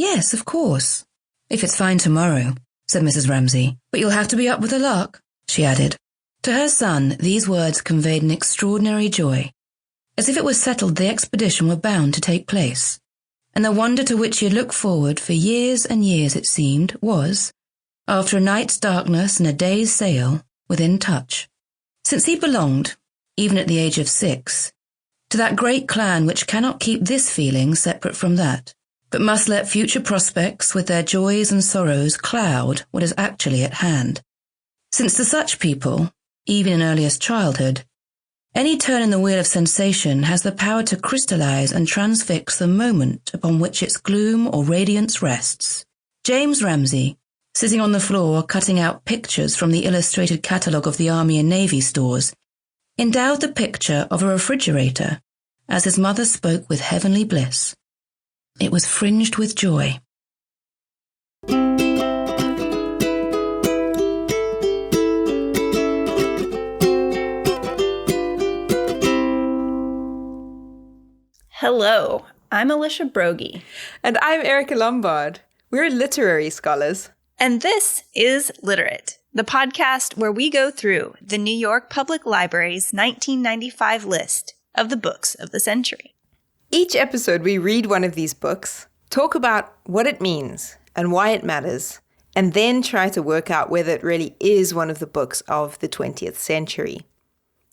Yes, of course. If it's fine tomorrow, said Mrs. Ramsay. But you'll have to be up with the lark, she added. To her son, these words conveyed an extraordinary joy, as if it was settled the expedition were bound to take place. And the wonder to which he had looked forward for years and years, it seemed, was, after a night's darkness and a day's sail, within touch. Since he belonged, even at the age of 6, to that great clan which cannot keep this feeling separate from that, but must let future prospects with their joys and sorrows cloud what is actually at hand. Since to such people, even in earliest childhood, any turn in the wheel of sensation has the power to crystallize and transfix the moment upon which its gloom or radiance rests. James Ramsay, sitting on the floor cutting out pictures from the illustrated catalogue of the Army and Navy stores, endowed the picture of a refrigerator as his mother spoke with heavenly bliss. It was fringed with joy. Hello, I'm Alicia Brogy. And I'm Erica Lombard. We're literary scholars. And this is Literate, the podcast where we go through the New York Public Library's 1995 list of the books of the century. Each episode we read one of these books, talk about what it means and why it matters, and then try to work out whether it really is one of the books of the 20th century.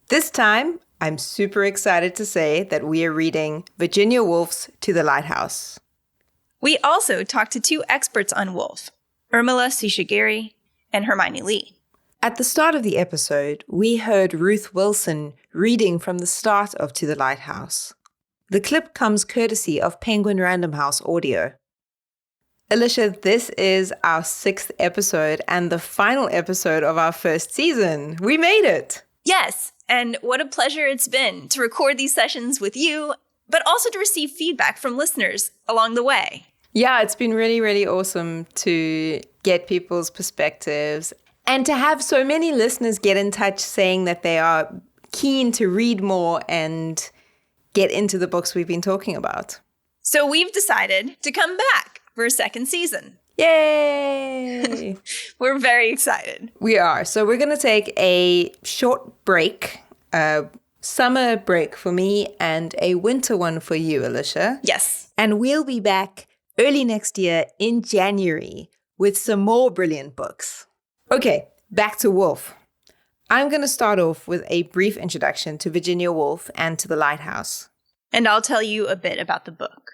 This time, I'm super excited to say that we are reading Virginia Woolf's To the Lighthouse. We also talked to 2 experts on Woolf, Urmila Seshagiri and Hermione Lee. At the start of the episode, we heard Ruth Wilson reading from the start of To the Lighthouse. The clip comes courtesy of Penguin Random House Audio. Alicia, this is our 6th episode and the final episode of our first season. We made it! Yes, and what a pleasure it's been to record these sessions with you, but also to receive feedback from listeners along the way. Yeah, it's been really, really awesome to get people's perspectives and to have so many listeners get in touch saying that they are keen to read more and get into the books we've been talking about. So we've decided to come back for a second season. Yay! We're very excited. We are. So we're going to take a short break, a summer break for me and a winter one for you, Alicia. Yes. And we'll be back early next year in January with some more brilliant books. Okay, back to Woolf. I'm going to start off with a brief introduction to Virginia Woolf and To the Lighthouse. And I'll tell you a bit about the book.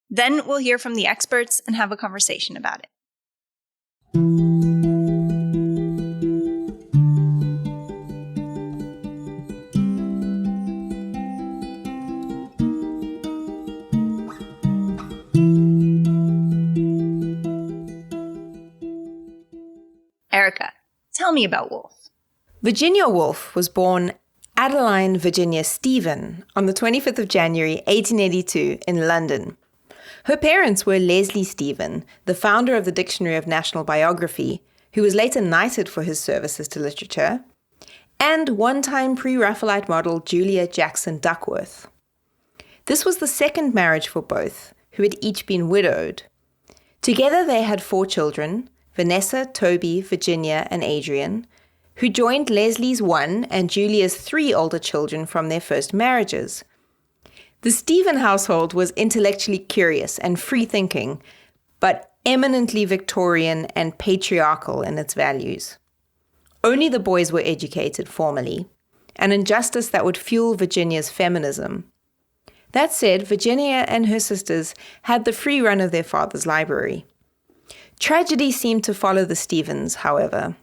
Then we'll hear from the experts and have a conversation about it. Erica, tell me about Woolf. Virginia Woolf was born Adeline Virginia Stephen on the 25th of January, 1882 in London. Her parents were Leslie Stephen, the founder of the Dictionary of National Biography, who was later knighted for his services to literature, and one-time pre-Raphaelite model Julia Jackson Duckworth. This was the second marriage for both, who had each been widowed. Together they had 4 children, Vanessa, Toby, Virginia, and Adrian, who joined Leslie's 1 and Julia's 3 older children from their first marriages. The Stephen household was intellectually curious and free-thinking, but eminently Victorian and patriarchal in its values. Only the boys were educated formally, an injustice that would fuel Virginia's feminism. That said, Virginia and her sisters had the free run of their father's library. Tragedy seemed to follow the Stephens, however.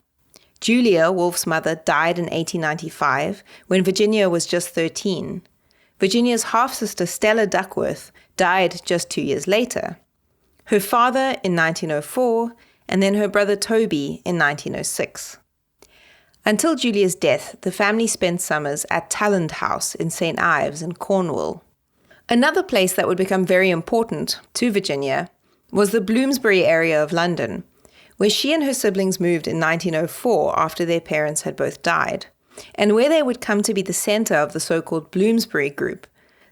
Julia, Woolf's mother, died in 1895 when Virginia was just 13. Virginia's half-sister Stella Duckworth died just 2 years later. Her father in 1904, and then her brother Toby in 1906. Until Julia's death, the family spent summers at Talland House in St. Ives in Cornwall. Another place that would become very important to Virginia was the Bloomsbury area of London, where she and her siblings moved in 1904 after their parents had both died, and where they would come to be the center of the so-called Bloomsbury Group,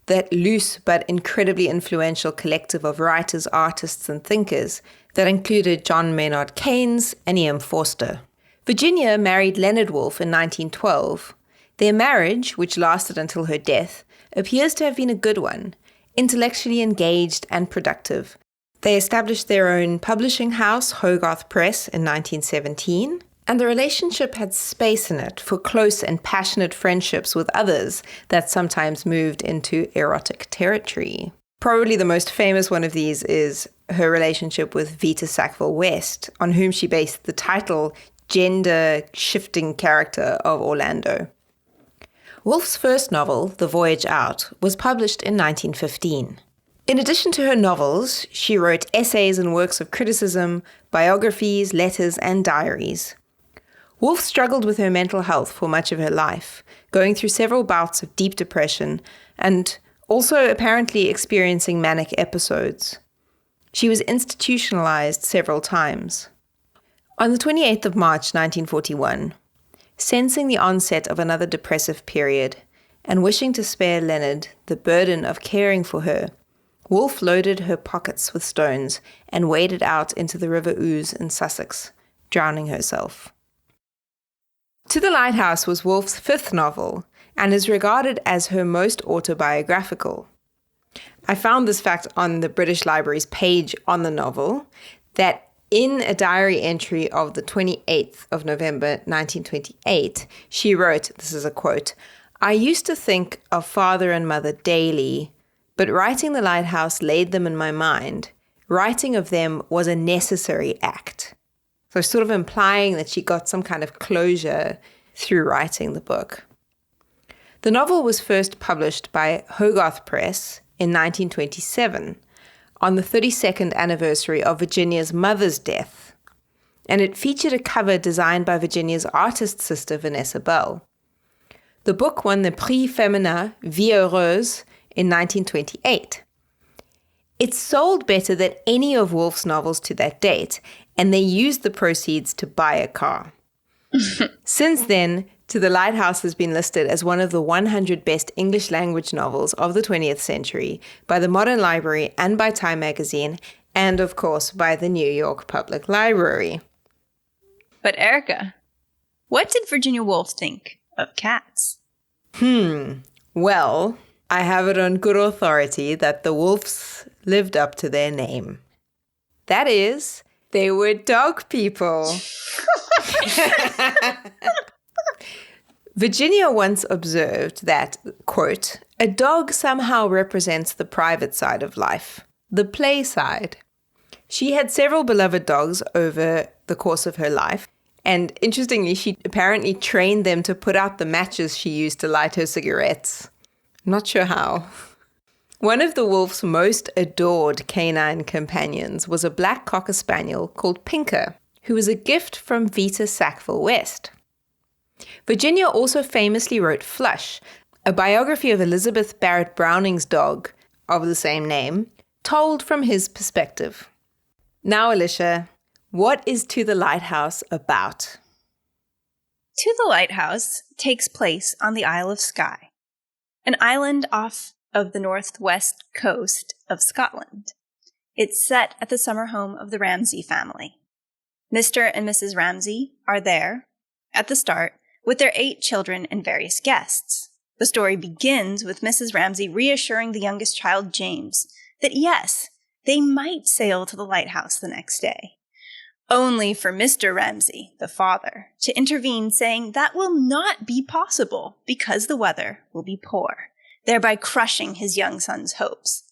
that loose but incredibly influential collective of writers, artists, and thinkers that included John Maynard Keynes and E.M. Forster. Virginia married Leonard Woolf in 1912. Their marriage, which lasted until her death, appears to have been a good one, intellectually engaged and productive. They established their own publishing house, Hogarth Press, in 1917, and the relationship had space in it for close and passionate friendships with others that sometimes moved into erotic territory. Probably the most famous one of these is her relationship with Vita Sackville-West, on whom she based the title gender-shifting character of Orlando. Woolf's first novel, The Voyage Out, was published in 1915. In addition to her novels, she wrote essays and works of criticism, biographies, letters, and diaries. Woolf struggled with her mental health for much of her life, going through several bouts of deep depression and also apparently experiencing manic episodes. She was institutionalized several times. On the 28th of March 1941, sensing the onset of another depressive period and wishing to spare Leonard the burden of caring for her, Woolf loaded her pockets with stones and waded out into the River Ouse in Sussex, drowning herself. To the Lighthouse was Woolf's fifth novel and is regarded as her most autobiographical. I found this fact on the British Library's page on the novel, that in a diary entry of the 28th of November 1928, she wrote, this is a quote, "I used to think of father and mother daily, but writing The Lighthouse laid them in my mind. Writing of them was a necessary act." So sort of implying that she got some kind of closure through writing the book. The novel was first published by Hogarth Press in 1927, on the 32nd anniversary of Virginia's mother's death, and it featured a cover designed by Virginia's artist sister Vanessa Bell. The book won the Prix Féminin Vie Heureuse in 1928. It sold better than any of Woolf's novels to that date, and they used the proceeds to buy a car. Since then, To the Lighthouse has been listed as one of the 100 best English language novels of the 20th century by the Modern Library and by Time magazine, and of course by the New York Public Library. But Erica, what did Virginia Woolf think of cats? Well, I have it on good authority that the Woolfs lived up to their name. That is, they were dog people. Virginia once observed that, quote, "A dog somehow represents the private side of life, the play side." She had several beloved dogs over the course of her life, and interestingly, she apparently trained them to put out the matches she used to light her cigarettes. Not sure how. One of the Woolf's most adored canine companions was a black cocker spaniel called Pinker, who was a gift from Vita Sackville-West. Virginia also famously wrote Flush, a biography of Elizabeth Barrett Browning's dog of the same name, told from his perspective. Now, Alicia, what is To the Lighthouse about? To the Lighthouse takes place on the Isle of Skye, an island off of the northwest coast of Scotland. It's set at the summer home of the Ramsay family. Mr. and Mrs. Ramsay are there, at the start, with their 8 children and various guests. The story begins with Mrs. Ramsay reassuring the youngest child, James, that yes, they might sail to the lighthouse the next day. Only for Mr. Ramsay, the father, to intervene, saying that will not be possible because the weather will be poor, thereby crushing his young son's hopes.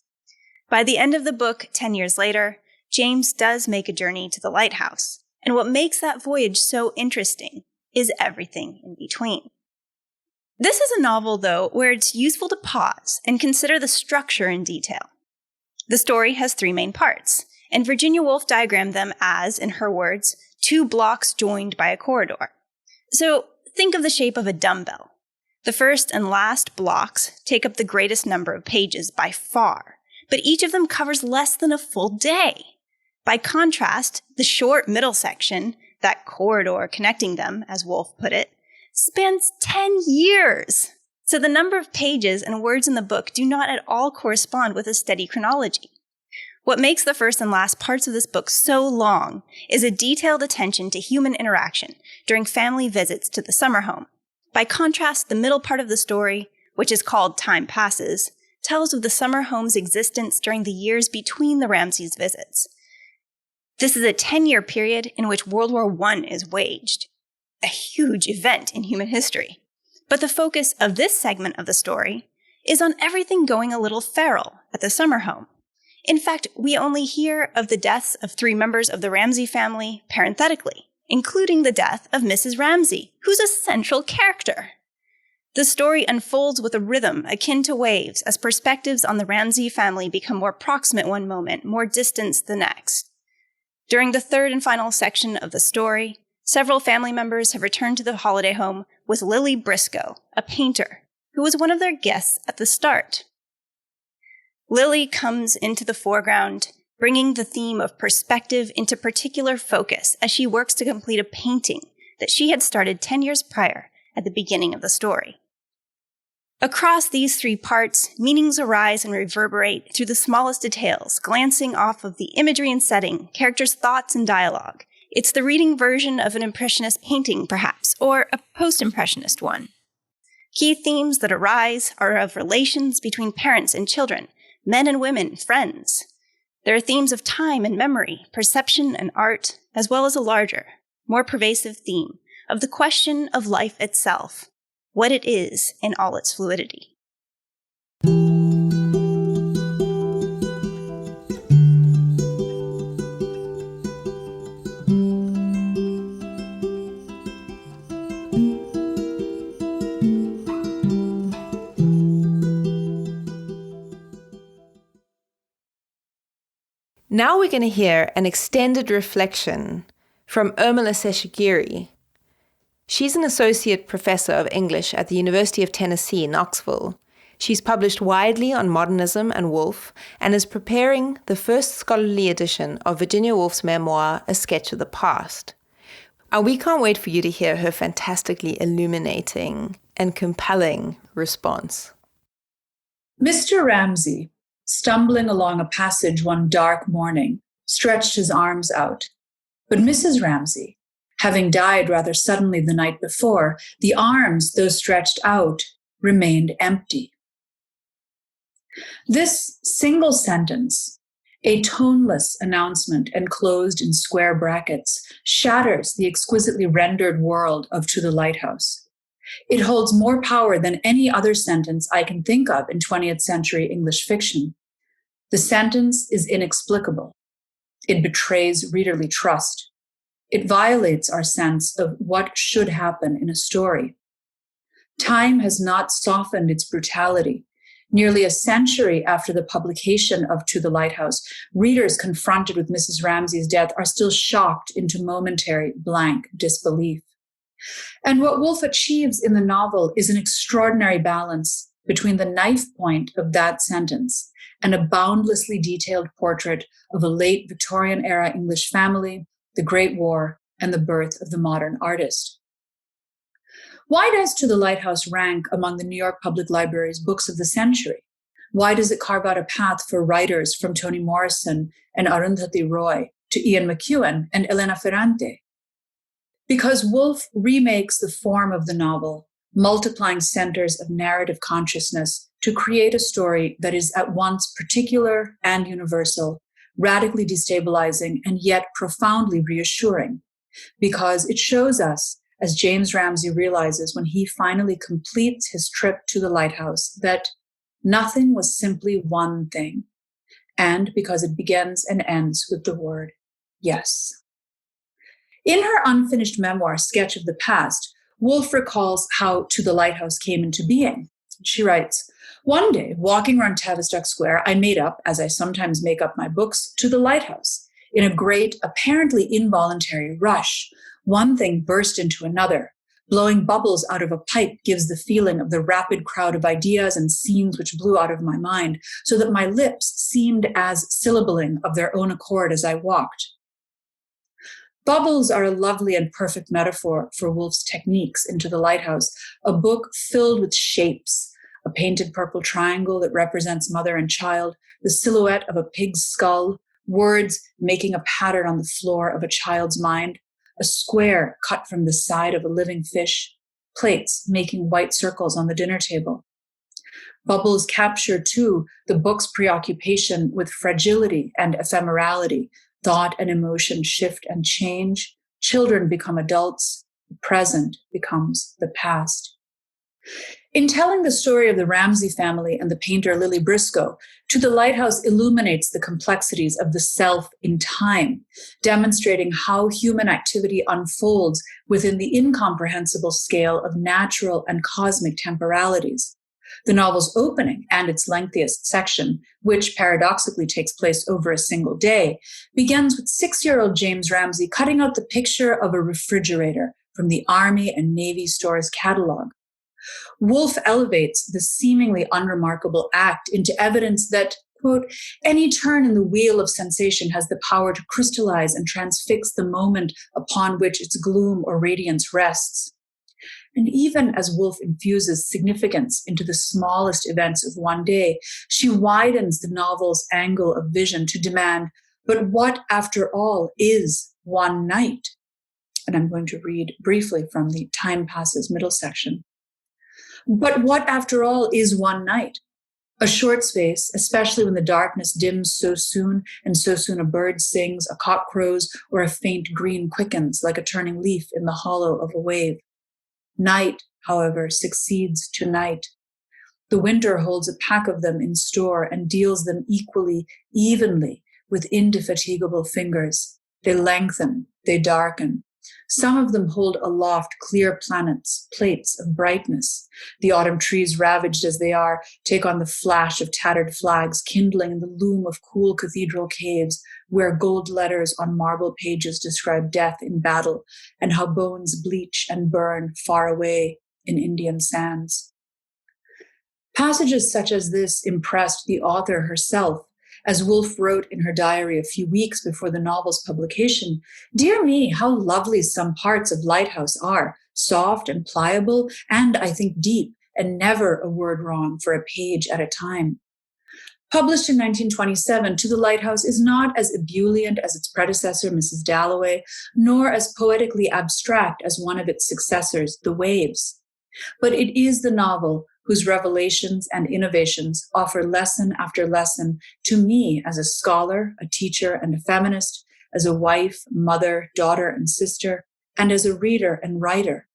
By the end of the book, 10 years later, James does make a journey to the lighthouse, and what makes that voyage so interesting is everything in between. This is a novel, though, where it's useful to pause and consider the structure in detail. The story has 3 main parts, and Virginia Woolf diagrammed them as, in her words, 2 blocks joined by a corridor. So think of the shape of a dumbbell. The first and last blocks take up the greatest number of pages by far, but each of them covers less than a full day. By contrast, the short middle section, that corridor connecting them, as Woolf put it, spans 10 years. So the number of pages and words in the book do not at all correspond with a steady chronology. What makes the first and last parts of this book so long is a detailed attention to human interaction during family visits to the summer home. By contrast, the middle part of the story, which is called Time Passes, tells of the summer home's existence during the years between the Ramseys' visits. This is a 10-year period in which World War I is waged, a huge event in human history. But the focus of this segment of the story is on everything going a little feral at the summer home. In fact, we only hear of the deaths of 3 members of the Ramsey family parenthetically, including the death of Mrs. Ramsey, who's a central character. The story unfolds with a rhythm akin to waves as perspectives on the Ramsey family become more proximate one moment, more distant the next. During the third and final section of the story, several family members have returned to the holiday home with Lily Briscoe, a painter, who was one of their guests at the start. Lily comes into the foreground, bringing the theme of perspective into particular focus as she works to complete a painting that she had started 10 years prior at the beginning of the story. Across these 3 parts, meanings arise and reverberate through the smallest details, glancing off of the imagery and setting, characters' thoughts and dialogue. It's the reading version of an impressionist painting, perhaps, or a post-impressionist one. Key themes that arise are of relations between parents and children, men and women, friends. There are themes of time and memory, perception and art, as well as a larger, more pervasive theme of the question of life itself, what it is in all its fluidity. Now we're going to hear an extended reflection from Urmila Seshagiri. She's an associate professor of English at the University of Tennessee, Knoxville. She's published widely on modernism and Woolf and is preparing the first scholarly edition of Virginia Woolf's memoir, A Sketch of the Past. And we can't wait for you to hear her fantastically illuminating and compelling response. Mr. Ramsey, stumbling along a passage one dark morning, stretched his arms out. But Mrs. Ramsey, having died rather suddenly the night before, the arms, though stretched out, remained empty. This single sentence, a toneless announcement enclosed in square brackets, shatters the exquisitely rendered world of To the Lighthouse. It holds more power than any other sentence I can think of in 20th century English fiction. The sentence is inexplicable. It betrays readerly trust. It violates our sense of what should happen in a story. Time has not softened its brutality. Nearly a century after the publication of To the Lighthouse, readers confronted with Mrs. Ramsey's death are still shocked into momentary blank disbelief. And what Woolf achieves in the novel is an extraordinary balance between the knife point of that sentence and a boundlessly detailed portrait of a late Victorian-era English family, the Great War, and the birth of the modern artist. Why does To the Lighthouse rank among the New York Public Library's books of the century? Why does it carve out a path for writers from Toni Morrison and Arundhati Roy to Ian McEwan and Elena Ferrante? Because Woolf remakes the form of the novel, multiplying centers of narrative consciousness to create a story that is at once particular and universal, radically destabilizing and yet profoundly reassuring. Because it shows us, as James Ramsey realizes when he finally completes his trip to the lighthouse, that nothing was simply one thing, and because it begins and ends with the word yes. In her unfinished memoir, Sketch of the Past, Woolf recalls how To the Lighthouse came into being. She writes, "One day, walking around Tavistock Square, I made up, as I sometimes make up my books, To the Lighthouse. In a great, apparently involuntary rush, one thing burst into another. Blowing bubbles out of a pipe gives the feeling of the rapid crowd of ideas and scenes which blew out of my mind, so that my lips seemed as syllabling of their own accord as I walked. Bubbles are a lovely and perfect metaphor for Woolf's techniques into the Lighthouse, a book filled with shapes, a painted purple triangle that represents mother and child, the silhouette of a pig's skull, words making a pattern on the floor of a child's mind, a square cut from the side of a living fish, plates making white circles on the dinner table. Bubbles capture, too, the book's preoccupation with fragility and ephemerality. Thought and emotion shift and change. Children become adults. The present becomes the past. In telling the story of the Ramsay family and the painter Lily Briscoe, To the Lighthouse illuminates the complexities of the self in time, demonstrating how human activity unfolds within the incomprehensible scale of natural and cosmic temporalities. The novel's opening and its lengthiest section, which paradoxically takes place over a single day, begins with 6-year-old James Ramsay cutting out the picture of a refrigerator from the Army and Navy Store's catalog. Woolf elevates the seemingly unremarkable act into evidence that, quote, any turn in the wheel of sensation has the power to crystallize and transfix the moment upon which its gloom or radiance rests. And even as Woolf infuses significance into the smallest events of one day, she widens the novel's angle of vision to demand, but what, after all, is one night? And I'm going to read briefly from the Time Passes middle section. But what, after all, is one night? A short space, especially when the darkness dims so soon, and so soon a bird sings, a cock crows, or a faint green quickens like a turning leaf in the hollow of a wave. Night, however, succeeds to night. The winter holds a pack of them in store and deals them equally, evenly, with indefatigable fingers. They lengthen, they darken. Some of them hold aloft clear planets, plates of brightness. The autumn trees, ravaged as they are, take on the flash of tattered flags, kindling in the loom of cool cathedral caves, where gold letters on marble pages describe death in battle and how bones bleach and burn far away in Indian sands. Passages such as this impressed the author herself. As Woolf wrote in her diary a few weeks before the novel's publication, "Dear me, how lovely some parts of Lighthouse are, soft and pliable, and I think deep, and never a word wrong for a page at a time." Published in 1927, To the Lighthouse is not as ebullient as its predecessor, Mrs. Dalloway, nor as poetically abstract as one of its successors, The Waves. But it is the novel whose revelations and innovations offer lesson after lesson to me as a scholar, a teacher, and a feminist, as a wife, mother, daughter, and sister, and as a reader and writer.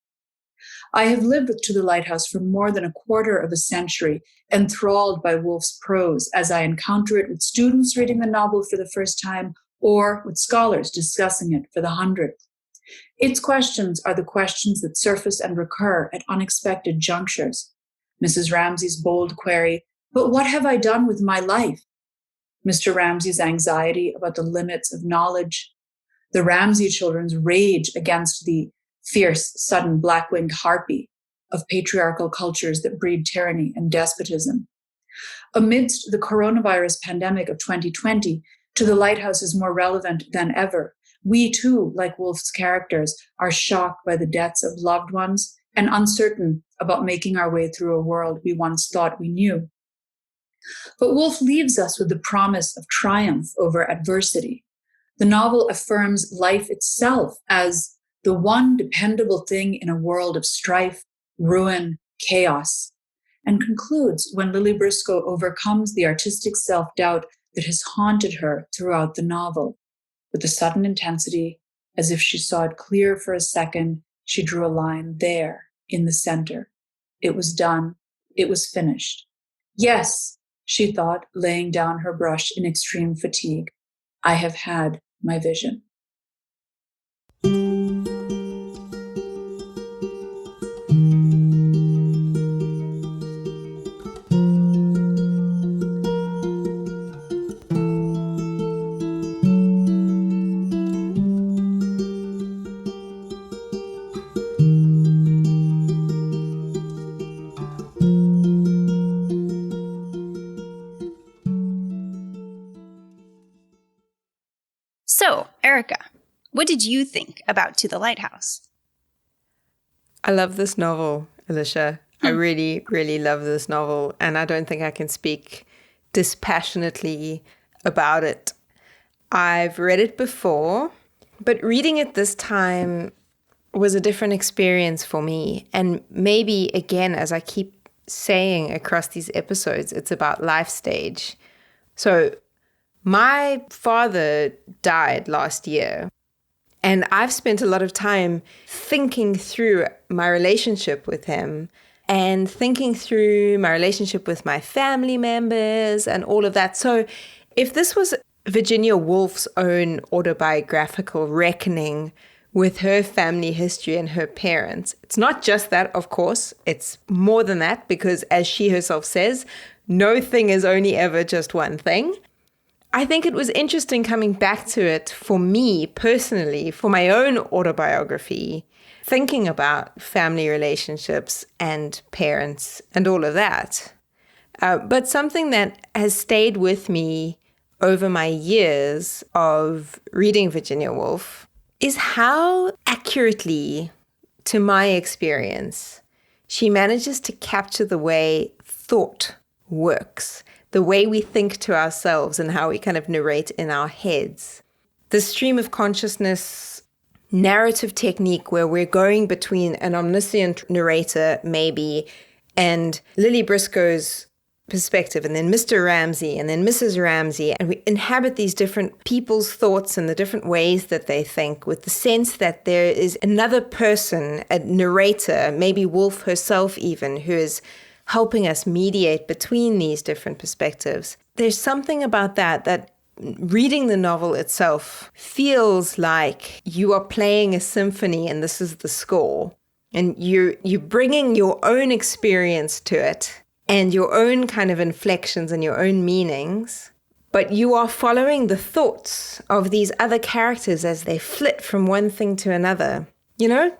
I have lived with To the Lighthouse for more than a quarter of a century, enthralled by Woolf's prose as I encounter it with students reading the novel for the first time or with scholars discussing it for the 100th. Its questions are the questions that surface and recur at unexpected junctures. Mrs. Ramsay's bold query, but what have I done with my life? Mr. Ramsay's anxiety about the limits of knowledge. The Ramsay children's rage against the fierce, sudden black-winged harpy of patriarchal cultures that breed tyranny and despotism. Amidst the coronavirus pandemic of 2020, To the Lighthouse is more relevant than ever. We too, like Woolf's characters, are shocked by the deaths of loved ones and uncertain about making our way through a world we once thought we knew. But Woolf leaves us with the promise of triumph over adversity. The novel affirms life itself as the one dependable thing in a world of strife, ruin, chaos, and concludes when Lily Briscoe overcomes the artistic self-doubt that has haunted her throughout the novel. With a sudden intensity, as if she saw it clear for a second, she drew a line there in the center. It was done. It was finished. Yes, she thought, laying down her brush in extreme fatigue, I have had my vision. So, Erica, What did you think about To the Lighthouse? I love this novel, Alicia. I really, really love this novel, and I don't think I can speak dispassionately about it. I've read it before, but reading it this time was a different experience for me. And maybe, again, as I keep saying across these episodes, it's about life stage. So my father died last year, and I've spent a lot of time thinking through my relationship with him and thinking through my relationship with my family members and all of that. So if this was Virginia Woolf's own autobiographical reckoning with her family history and her parents, it's not just that, of course. It's more than that, because as she herself says, no thing is only ever just one thing. I think it was interesting coming back to it for me personally, for my own autobiography, thinking about family relationships and parents and all of that. But something that has stayed with me over my years of reading Virginia Woolf is how accurately, to my experience, she manages to capture the way thought works, the way we think to ourselves and how we kind of narrate in our heads. The stream of consciousness narrative technique where we're going between an omniscient narrator, maybe, and Lily Briscoe's perspective, and then Mr. Ramsay, and then Mrs. Ramsay, and we inhabit these different people's thoughts and the different ways that they think, with the sense that there is another person, a narrator, maybe Woolf herself even, who is helping us mediate between these different perspectives. There's something about that reading the novel itself feels like you are playing a symphony and this is the score. And you're bringing your own experience to it and your own kind of inflections and your own meanings, but you are following the thoughts of these other characters as they flit from one thing to another. You know?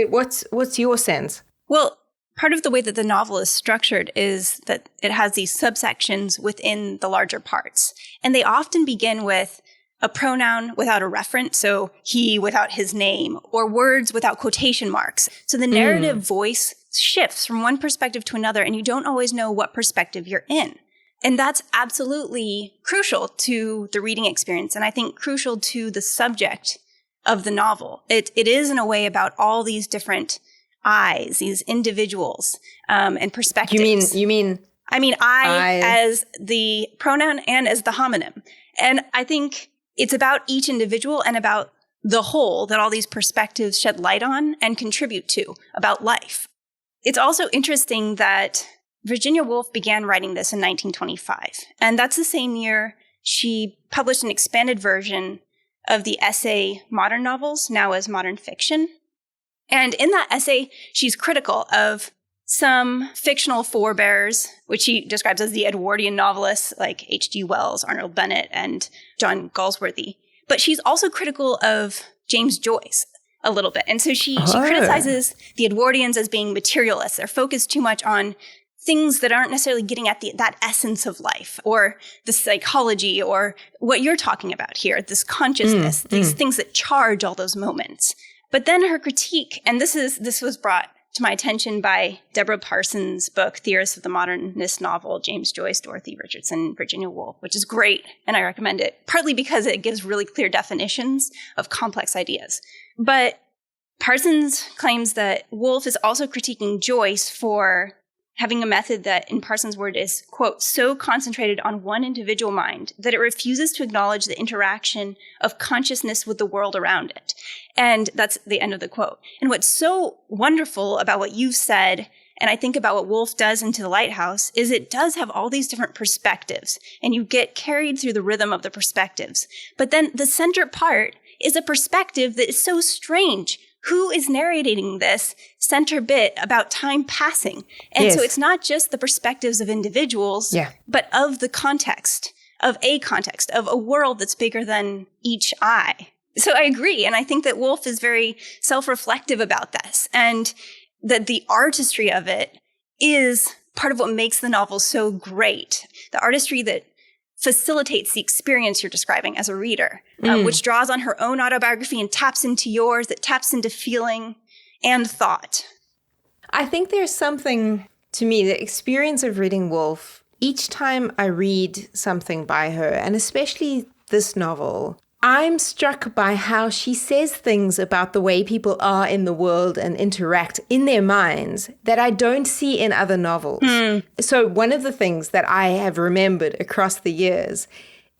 What's your sense? Well, part of the way that the novel is structured is that it has these subsections within the larger parts. And they often begin with a pronoun without a reference, so he without his name, or words without quotation marks. So the narrative voice shifts from one perspective to another, and you don't always know what perspective you're in. And that's absolutely crucial to the reading experience, and I think crucial to the subject of the novel. It is, in a way, about all these different I's, these individuals, and perspectives. You mean? I mean, I as the pronoun and as the homonym. And I think it's about each individual and about the whole that all these perspectives shed light on and contribute to about life. It's also interesting that Virginia Woolf began writing this in 1925. And that's the same year she published an expanded version of the essay Modern Novels, now as Modern Fiction. And in that essay, she's critical of some fictional forebears, which she describes as the Edwardian novelists like H.G. Wells, Arnold Bennett, and John Galsworthy. But she's also critical of James Joyce a little bit. And so she criticizes the Edwardians as being materialists. They're focused too much on things that aren't necessarily getting at that essence of life, or the psychology, or what you're talking about here, this consciousness, these things that charge all those moments. But then her critique, and this was brought to my attention by Deborah Parsons' book, Theorists of the Modernist Novel, James Joyce, Dorothy Richardson, Virginia Woolf, which is great, and I recommend it, partly because it gives really clear definitions of complex ideas. But Parsons claims that Woolf is also critiquing Joyce for having a method that, in Parsons' word, is, quote, so concentrated on one individual mind that it refuses to acknowledge the interaction of consciousness with the world around it. And that's the end of the quote. And what's so wonderful about what you've said, and I think about what Woolf does into The Lighthouse, is it does have all these different perspectives, and you get carried through the rhythm of the perspectives. But then the center part is a perspective that is so strange. Who is narrating this center bit about time passing? And so it's not just the perspectives of individuals, but of the context, of a world that's bigger than each I. So I agree. And I think that Woolf is very self-reflective about this, and that the artistry of it is part of what makes the novel so great. The artistry that facilitates the experience you're describing as a reader, which draws on her own autobiography and taps into yours, that taps into feeling and thought. I think there's something, to me, the experience of reading Woolf, each time I read something by her, and especially this novel, I'm struck by how she says things about the way people are in the world and interact in their minds that I don't see in other novels. So one of the things that I have remembered across the years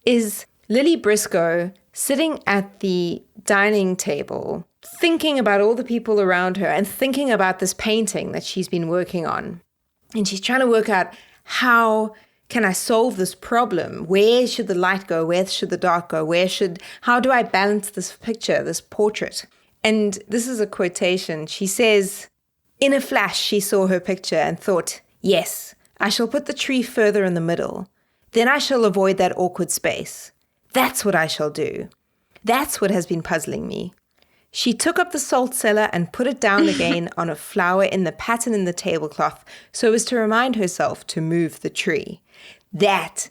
is Lily Briscoe sitting at the dining table, thinking about all the people around her and thinking about this painting that she's been working on. And she's trying to work out, how can I solve this problem? Where should the light go? Where should the dark go? How do I balance this picture, this portrait? And this is a quotation. She says, "In a flash, she saw her picture and thought, yes, I shall put the tree further in the middle. Then I shall avoid that awkward space. That's what I shall do. That's what has been puzzling me." She took up the salt cellar and put it down again on a flower in the pattern in the tablecloth so as to remind herself to move the tree. That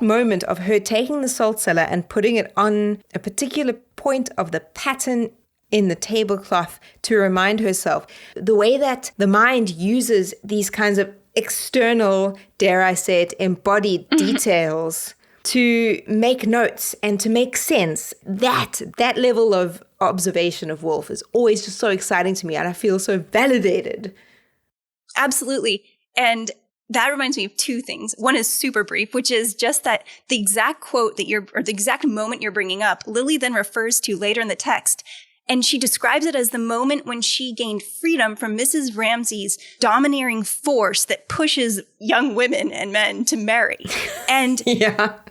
moment of her taking the salt cellar and putting it on a particular point of the pattern in the tablecloth to remind herself, the way that the mind uses these kinds of external, dare I say it, embodied details to make notes and to make sense. That level of observation of Woolf is always just so exciting to me, and I feel so validated. Absolutely. And that reminds me of two things. One is super brief, which is just that the exact quote or the exact moment you're bringing up, Lily then refers to later in the text. And she describes it as the moment when she gained freedom from Mrs. Ramsay's domineering force that pushes young women and men to marry. And,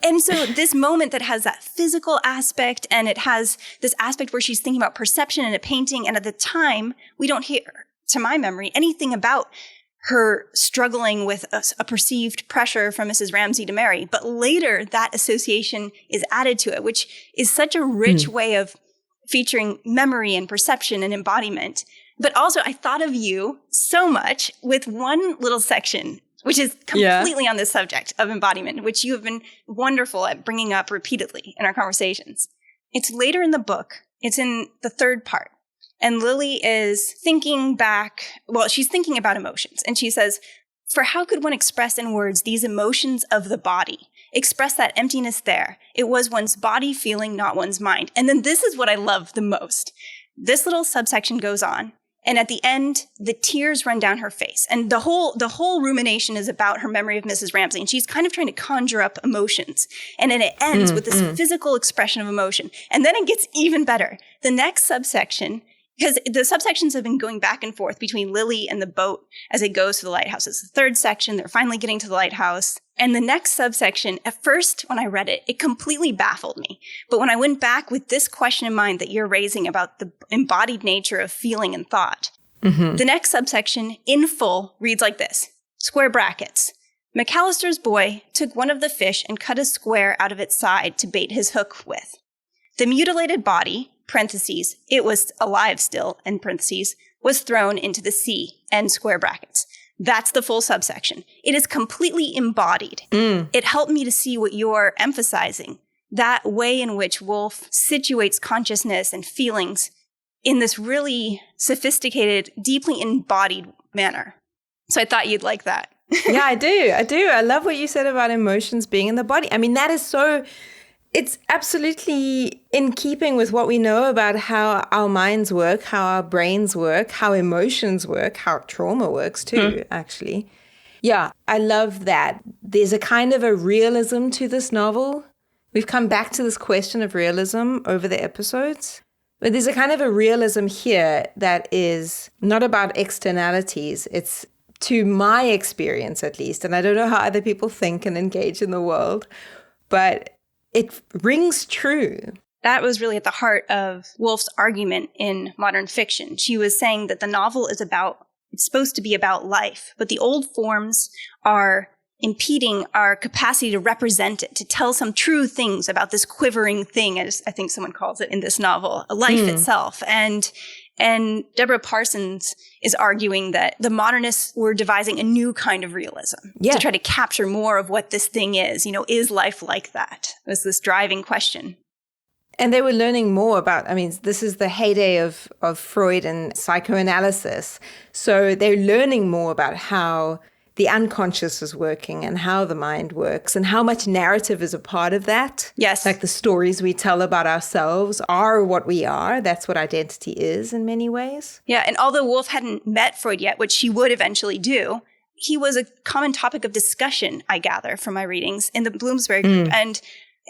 and so this moment that has that physical aspect, and it has this aspect where she's thinking about perception in a painting. And at the time, we don't hear, to my memory, anything about her struggling with a perceived pressure from Mrs. Ramsay to marry. But later, that association is added to it, which is such a rich way of featuring memory and perception and embodiment. But also, I thought of you so much with one little section, which is completely on this subject of embodiment, which you have been wonderful at bringing up repeatedly in our conversations. It's later in the book. It's in the third part. And Lily is thinking back, she's thinking about emotions. And she says, "For how could one express in words these emotions of the body? Express that emptiness there. It was one's body feeling, not one's mind." And then this is what I love the most. This little subsection goes on. And at the end, the tears run down her face. And the whole rumination is about her memory of Mrs. Ramsay. And she's kind of trying to conjure up emotions. And then it ends with this physical expression of emotion. And then it gets even better. The next subsection, because the subsections have been going back and forth between Lily and the boat as it goes to the lighthouse. It's the third section. They're finally getting to the lighthouse. And the next subsection, at first, when I read it, it completely baffled me. But when I went back with this question in mind that you're raising about the embodied nature of feeling and thought, the next subsection, in full, reads like this. Square brackets. McAllister's boy took one of the fish and cut a square out of its side to bait his hook with. The mutilated body, parentheses, it was alive still, end parentheses, was thrown into the sea, end square brackets. That's the full subsection. It is completely embodied. It helped me to see what you're emphasizing, that way in which Woolf situates consciousness and feelings in this really sophisticated, deeply embodied manner. So I thought you'd like that. Yeah, I do. I love what you said about emotions being in the body. I mean, that is so... It's absolutely in keeping with what we know about how our minds work, how our brains work, how emotions work, how trauma works too, actually. Yeah, I love that. There's a kind of a realism to this novel. We've come back to this question of realism over the episodes. But there's a kind of a realism here that is not about externalities. It's, to my experience at least, and I don't know how other people think and engage in the world, but it rings true. That was really at the heart of Woolf's argument in modern fiction. She was saying that the novel is it's supposed to be about life, but the old forms are impeding our capacity to represent it, to tell some true things about this quivering thing, as I think someone calls it in this novel, life itself. And Deborah Parsons is arguing that the modernists were devising a new kind of realism to try to capture more of what this thing is. Is life like that? It was this driving question. And they were learning more about, this is the heyday of Freud and psychoanalysis. So they're learning more about how the unconscious is working and how the mind works and how much narrative is a part of that. Yes. Like the stories we tell about ourselves are what we are. That's what identity is in many ways. Yeah. And although Woolf hadn't met Freud yet, which she would eventually do, he was a common topic of discussion, I gather, from my readings in the Bloomsbury group.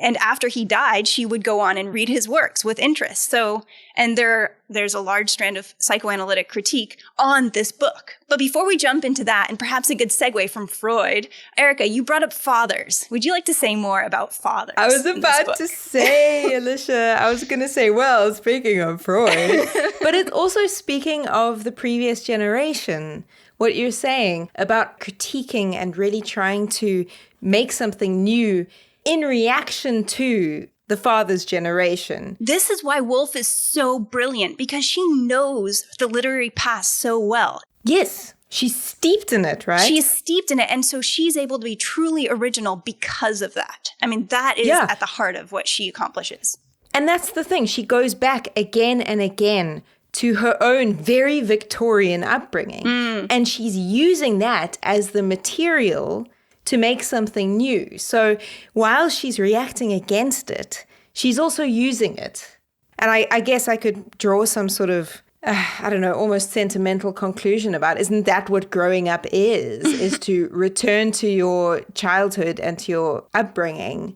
And after he died, she would go on and read his works with interest. So, and there's a large strand of psychoanalytic critique on this book. But before we jump into that, and perhaps a good segue from Freud, Erica, you brought up fathers. Would you like to say more about fathers? I was about to say, Alicia, I was going to say, well, speaking of Freud, but it's also speaking of the previous generation. What you're saying about critiquing and really trying to make something new in reaction to the father's generation. This is why Woolf is so brilliant, because she knows the literary past so well. Yes, she's steeped in it, right? She's steeped in it, and so she's able to be truly original because of that. That is at the heart of what she accomplishes. And that's the thing. She goes back again and again to her own very Victorian upbringing. And she's using that as the material to make something new. So while she's reacting against it, she's also using it. And I guess I could draw some sort of, almost sentimental conclusion about, isn't that what growing up is to return to your childhood and to your upbringing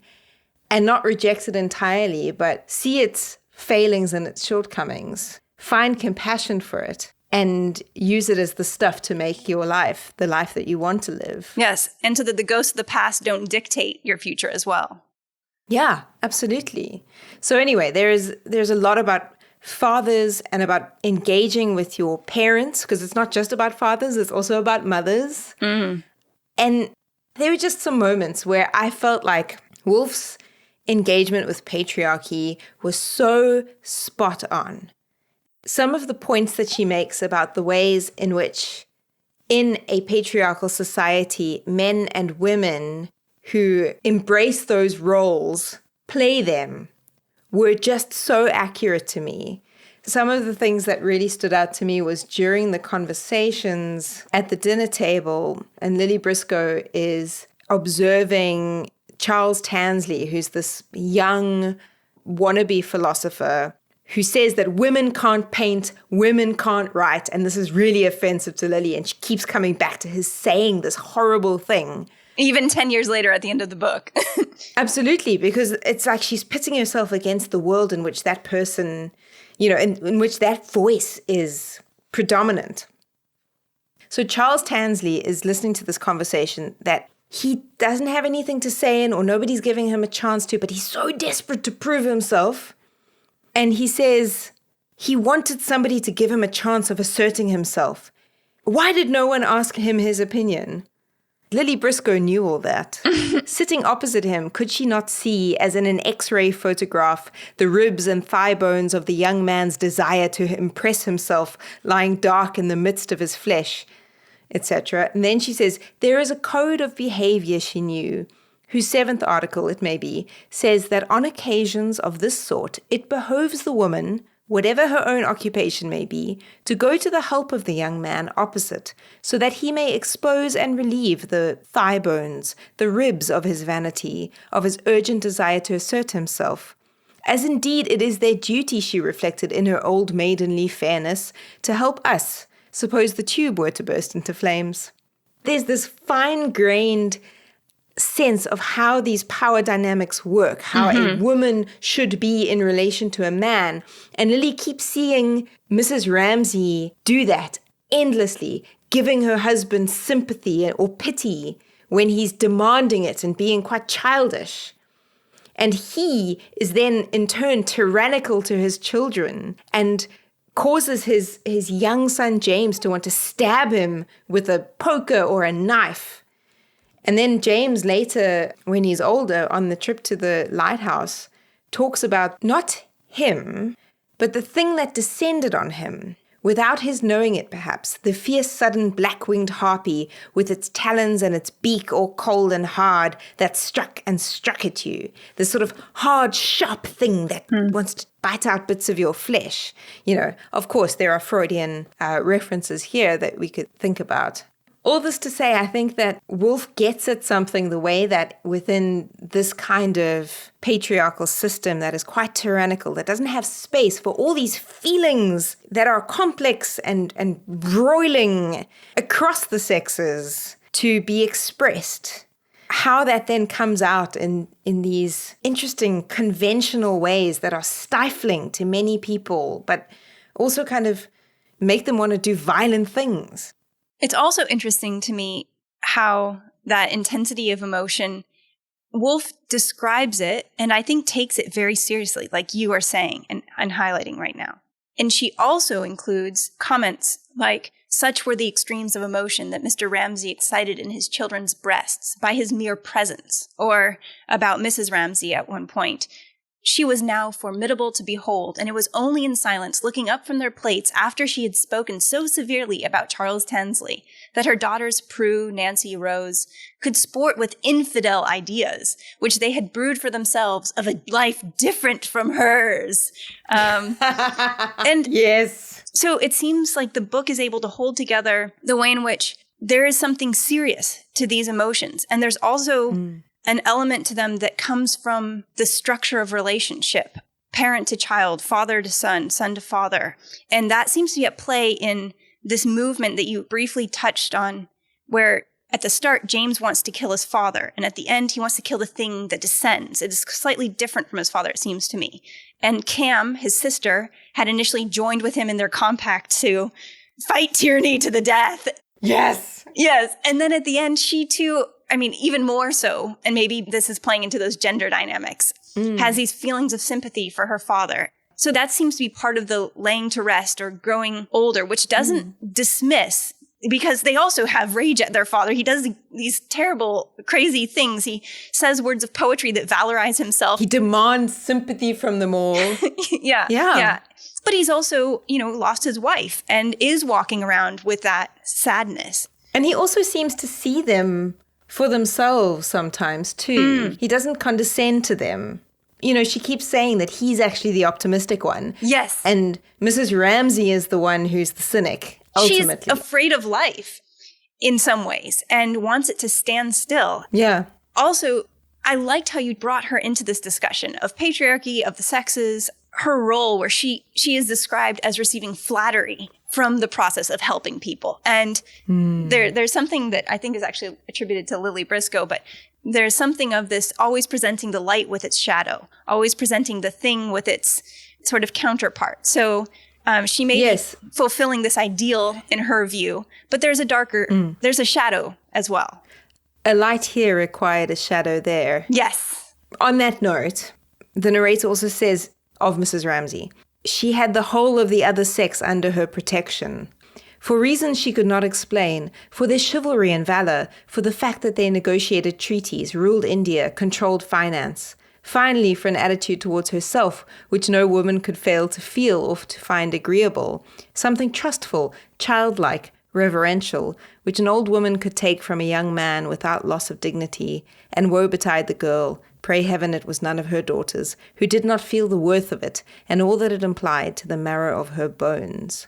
and not reject it entirely, but see its failings and its shortcomings, find compassion for it, and use it as the stuff to make your life the life that you want to live. Yes, and so that the ghosts of the past don't dictate your future as well. Yeah, absolutely. So anyway, there's a lot about fathers and about engaging with your parents, because it's not just about fathers, it's also about mothers. And there were just some moments where I felt like Woolf's engagement with patriarchy was so spot on. Some of the points that she makes about the ways in which in a patriarchal society, men and women who embrace those roles, play them, were just so accurate to me. Some of the things that really stood out to me was during the conversations at the dinner table, and Lily Briscoe is observing Charles Tansley, who's this young wannabe philosopher who says that women can't paint, women can't write, and this is really offensive to Lily, and she keeps coming back to his saying this horrible thing. Even 10 years later at the end of the book. Absolutely, because it's like she's pitting herself against the world in which that person, in which that voice is predominant. So Charles Tansley is listening to this conversation that he doesn't have anything to say in, or nobody's giving him a chance to, but he's so desperate to prove himself. And he says he wanted somebody to give him a chance of asserting himself. Why did no one ask him his opinion? Lily Briscoe knew all that. Sitting opposite him, could she not see, as in an X-ray photograph, the ribs and thigh bones of the young man's desire to impress himself lying dark in the midst of his flesh, etc. And then she says, there is a code of behavior she knew, whose 7th article, it may be, says that on occasions of this sort, it behoves the woman, whatever her own occupation may be, to go to the help of the young man opposite, so that he may expose and relieve the thigh bones, the ribs of his vanity, of his urgent desire to assert himself. As indeed it is their duty, she reflected in her old maidenly fairness, to help us, suppose the tube were to burst into flames. There's this fine-grained sense of how these power dynamics work, how a woman should be in relation to a man. And Lily keeps seeing Mrs. Ramsay do that endlessly, giving her husband sympathy or pity when he's demanding it and being quite childish. And he is then in turn tyrannical to his children and causes his young son James to want to stab him with a poker or a knife. And then James later, when he's older, on the trip to the lighthouse, talks about not him, but the thing that descended on him, without his knowing it perhaps, the fierce sudden black-winged harpy with its talons and its beak all cold and hard that struck and struck at you, the sort of hard, sharp thing that wants to bite out bits of your flesh. You know, of course, there are Freudian references here that we could think about. All this to say, I think that Woolf gets at something the way that within this kind of patriarchal system that is quite tyrannical, that doesn't have space for all these feelings that are complex and broiling across the sexes to be expressed. How that then comes out in these interesting conventional ways that are stifling to many people, but also kind of make them want to do violent things. It's also interesting to me how that intensity of emotion, Woolf describes it, and I think takes it very seriously, like you are saying and highlighting right now. And she also includes comments like, such were the extremes of emotion that Mr. Ramsay excited in his children's breasts by his mere presence, or about Mrs. Ramsay at one point. She was now formidable to behold, and it was only in silence, looking up from their plates after she had spoken so severely about Charles Tansley, that her daughters Prue, Nancy, Rose could sport with infidel ideas, which they had brewed for themselves of a life different from hers. And yes. So it seems like the book is able to hold together the way in which there is something serious to these emotions, and there's also an element to them that comes from the structure of relationship, parent to child, father to son, son to father. And that seems to be at play in this movement that you briefly touched on, where at the start, James wants to kill his father, and at the end, he wants to kill the thing that descends. It is slightly different from his father, it seems to me. And Cam, his sister, had initially joined with him in their compact to fight tyranny to the death. Yes. Yes. And then at the end, she too, I mean, even more so, and maybe this is playing into those gender dynamics, has these feelings of sympathy for her father. So that seems to be part of the laying to rest or growing older, which doesn't dismiss, because they also have rage at their father. He does these terrible, crazy things. He says words of poetry that valorize himself. He demands sympathy from them all. Yeah. But he's also, lost his wife and is walking around with that sadness. And he also seems to see them for themselves sometimes too. He doesn't condescend to them. She keeps saying that he's actually the optimistic one. Yes. And Mrs. Ramsay is the one who's the cynic, ultimately. She's afraid of life in some ways and wants it to stand still. Yeah. Also, I liked how you brought her into this discussion of patriarchy, of the sexes, her role where she is described as receiving flattery from the process of helping people. And there's something that I think is actually attributed to Lily Briscoe, but there's something of this always presenting the light with its shadow, always presenting the thing with its sort of counterpart. So she may be fulfilling this ideal in her view, but there's a darker, there's a shadow as well. A light here required a shadow there. Yes. On that note, the narrator also says of Mrs. Ramsay, she had the whole of the other sex under her protection. For reasons she could not explain, for their chivalry and valor, for the fact that they negotiated treaties, ruled India, controlled finance. Finally, for an attitude towards herself, which no woman could fail to feel or to find agreeable. Something trustful, childlike, reverential, which an old woman could take from a young man without loss of dignity. And woe betide the girl, pray heaven it was none of her daughters, who did not feel the worth of it, and all that it implied to the marrow of her bones.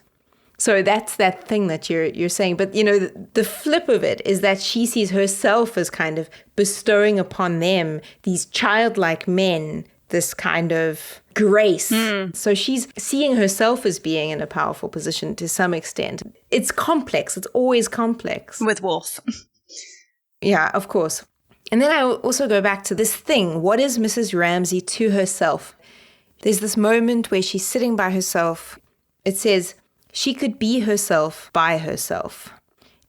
So that's that thing that you're saying. But, the flip of it is that she sees herself as kind of bestowing upon them, these childlike men, this kind of grace. So she's seeing herself as being in a powerful position to some extent. It's complex. It's always complex. With Woolf. Yeah, of course. And then I also go back to this thing. What is Mrs. Ramsay to herself? There's this moment where she's sitting by herself. It says, she could be herself by herself.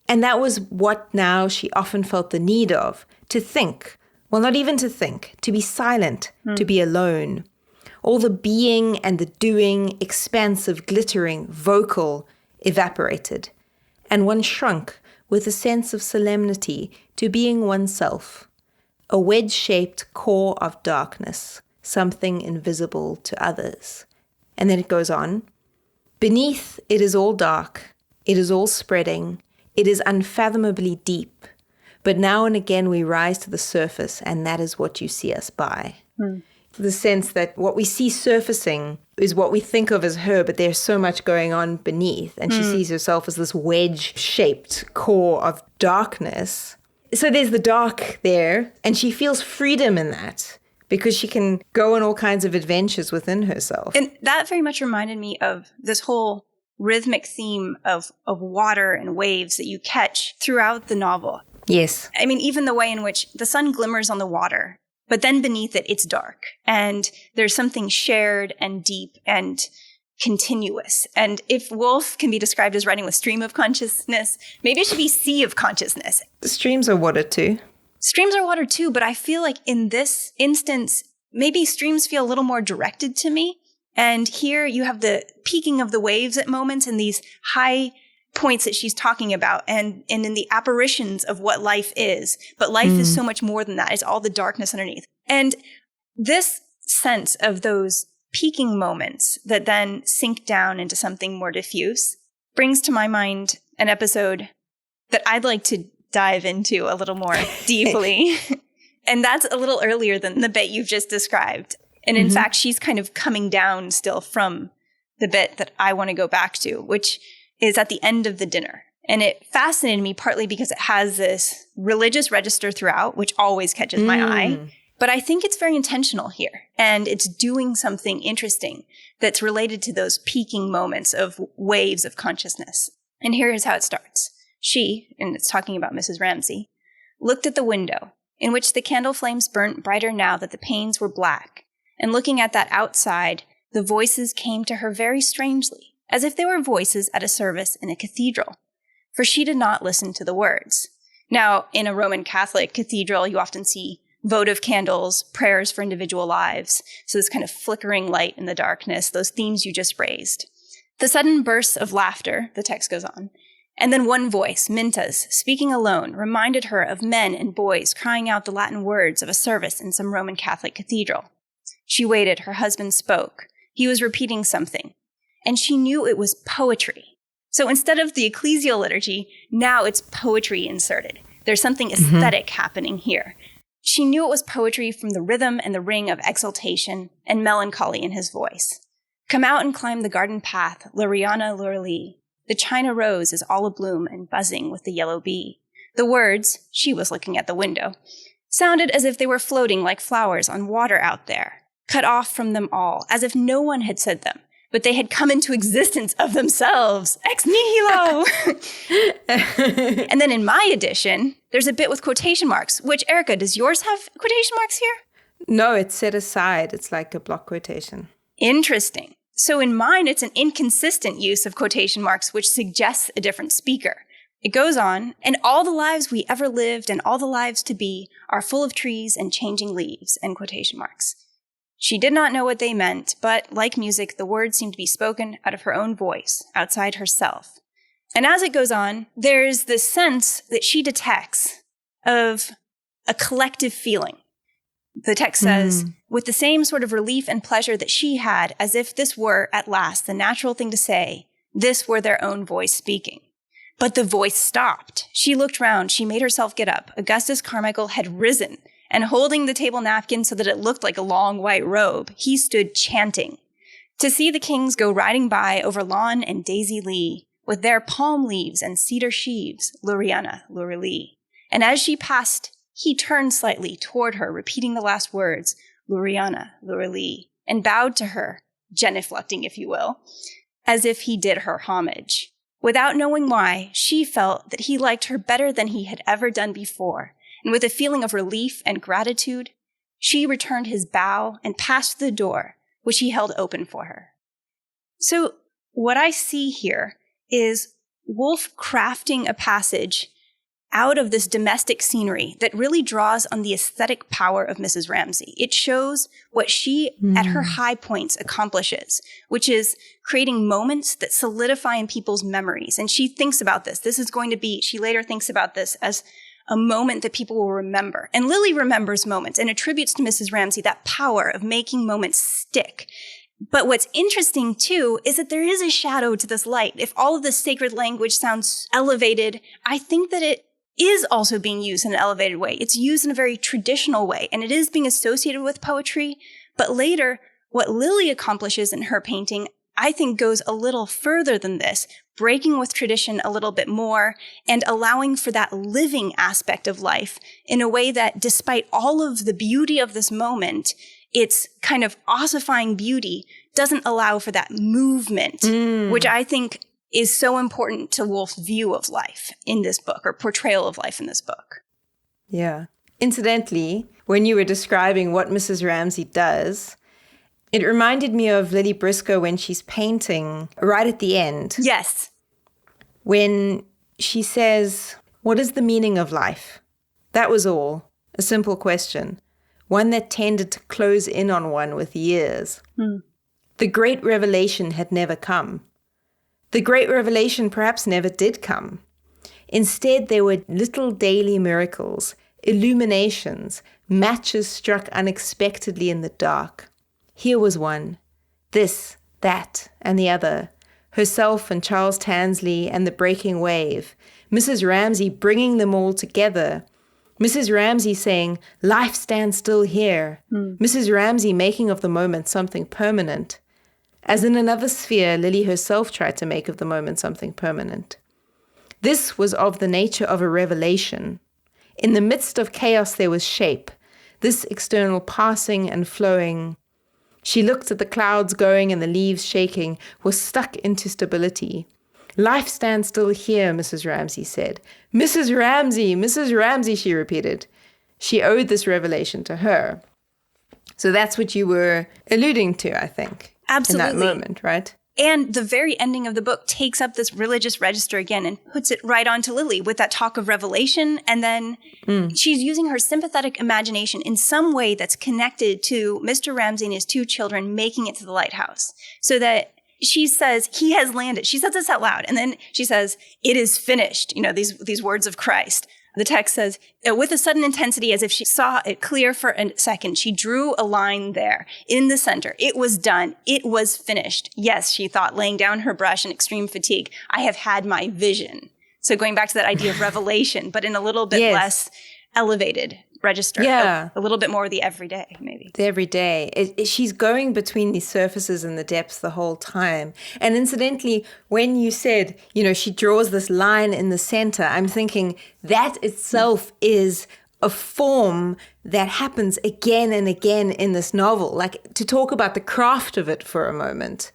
And that was what now she often felt the need of, to think. Well, not even to think, to be silent, to be alone. All the being and the doing, expansive, glittering, vocal, evaporated. And one shrunk with a sense of solemnity to being oneself, a wedge-shaped core of darkness, something invisible to others. And then it goes on. Beneath, it is all dark, it is all spreading, it is unfathomably deep. But now and again we rise to the surface, and that is what you see us by. The sense that what we see surfacing is what we think of as her, but there's so much going on beneath. And she sees herself as this wedge-shaped core of darkness. So there's the dark there, and she feels freedom in that because she can go on all kinds of adventures within herself. And that very much reminded me of this whole rhythmic theme of water and waves that you catch throughout the novel. Yes. I mean, even the way in which the sun glimmers on the water, but then beneath it, it's dark. And there's something shared and deep and continuous. And if Woolf can be described as writing with stream of consciousness, maybe it should be sea of consciousness. The streams are water too. Streams are water too, but I feel like in this instance, maybe streams feel a little more directed to me. And here you have the peaking of the waves at moments and these high points that she's talking about and in the apparitions of what life is. But life is so much more than that. It's all the darkness underneath. And this sense of those peaking moments that then sink down into something more diffuse brings to my mind an episode that I'd like to dive into a little more deeply. And that's a little earlier than the bit you've just described. And in fact, she's kind of coming down still from the bit that I want to go back to, which is at the end of the dinner. And it fascinated me partly because it has this religious register throughout, which always catches my eye. But I think it's very intentional here. And it's doing something interesting that's related to those peaking moments of waves of consciousness. And here is how it starts. She, and it's talking about Mrs. Ramsay, looked at the window, in which the candle flames burnt brighter now that the panes were black. And looking at that outside, the voices came to her very strangely, as if they were voices at a service in a cathedral. For she did not listen to the words. Now, in a Roman Catholic cathedral, you often see votive candles, prayers for individual lives. So this kind of flickering light in the darkness, those themes you just raised. The sudden bursts of laughter, the text goes on, and then one voice, Minta's, speaking alone, reminded her of men and boys crying out the Latin words of a service in some Roman Catholic cathedral. She waited. Her husband spoke. He was repeating something. And she knew it was poetry. So instead of the ecclesial liturgy, now it's poetry inserted. There's something aesthetic happening here. She knew it was poetry from the rhythm and the ring of exultation and melancholy in his voice. Come out and climb the garden path, Luriana Lurlee. The China rose is all abloom and buzzing with the yellow bee. The words, she was looking at the window, sounded as if they were floating like flowers on water out there, cut off from them all, as if no one had said them, but they had come into existence of themselves, ex nihilo. And then in my edition, there's a bit with quotation marks, which, Erica, does yours have quotation marks here? No, it's set aside. It's like a block quotation. Interesting. So in mine, it's an inconsistent use of quotation marks, which suggests a different speaker. It goes on, and all the lives we ever lived and all the lives to be are full of trees and changing leaves, end quotation marks. She did not know what they meant, but like music, the words seemed to be spoken out of her own voice, outside herself. And as it goes on, there's this sense that she detects of a collective feeling. The text says, with the same sort of relief and pleasure that she had, as if this were, at last, the natural thing to say, this were their own voice speaking. But the voice stopped. She looked round. She made herself get up. Augustus Carmichael had risen, and holding the table napkin so that it looked like a long white robe, he stood chanting. To see the kings go riding by over lawn and daisy lea, with their palm leaves and cedar sheaves, Luriana, Lurlee. And as she passed, he turned slightly toward her, repeating the last words, Luriana, Lurlee, and bowed to her, genuflecting, if you will, as if he did her homage. Without knowing why, she felt that he liked her better than he had ever done before, and with a feeling of relief and gratitude, she returned his bow and passed the door, which he held open for her. So what I see here is Woolf crafting a passage out of this domestic scenery that really draws on the aesthetic power of Mrs. Ramsay. It shows what she, at her high points, accomplishes, which is creating moments that solidify in people's memories. And she thinks about this. She later thinks about this as a moment that people will remember. And Lily remembers moments and attributes to Mrs. Ramsay that power of making moments stick. But what's interesting, too, is that there is a shadow to this light. If all of this sacred language sounds elevated, I think that it is also being used in an elevated way. It's used in a very traditional way, and it is being associated with poetry. But later, what Lily accomplishes in her painting, I think, goes a little further than this, breaking with tradition a little bit more and allowing for that living aspect of life in a way that, despite all of the beauty of this moment, its kind of ossifying beauty doesn't allow for that movement, which I think is so important to Woolf's view of life in this book, or portrayal of life in this book. Yeah. Incidentally, when you were describing what Mrs. Ramsay does, it reminded me of Lily Briscoe when she's painting right at the end. Yes. When she says, "What is the meaning of life?" That was all. A simple question. One that tended to close in on one with years. The great revelation had never come. The great revelation perhaps never did come. Instead, there were little daily miracles, illuminations, matches struck unexpectedly in the dark. Here was one, this, that, and the other, herself and Charles Tansley and the breaking wave, Mrs. Ramsay bringing them all together, Mrs. Ramsay saying, "Life stands still here," Mrs. Ramsay making of the moment something permanent. As in another sphere, Lily herself tried to make of the moment something permanent. This was of the nature of a revelation. In the midst of chaos there was shape, this external passing and flowing. She looked at the clouds going and the leaves shaking, was stuck into stability. "Life stands still here," Mrs. Ramsay said. Mrs. Ramsay, she repeated. She owed this revelation to her. So that's what you were alluding to, I think. Absolutely. In that moment, right? And the very ending of the book takes up this religious register again and puts it right onto Lily with that talk of revelation. And then she's using her sympathetic imagination in some way that's connected to Mr. Ramsay and his two children making it to the lighthouse. So that she says, he has landed. She says this out loud. And then she says, "It is finished." You know, these words of Christ. The text says, with a sudden intensity, as if she saw it clear for a second, she drew a line there in the center. It was done. It was finished. Yes, she thought, laying down her brush in extreme fatigue, "I have had my vision." So going back to that idea of revelation, but in a little bit less elevated register. Yeah. A little bit more of the everyday, maybe. The everyday. She's going between these surfaces and the depths the whole time. And incidentally, when you said, she draws this line in the center, I'm thinking that itself is a form that happens again and again in this novel. Like, to talk about the craft of it for a moment,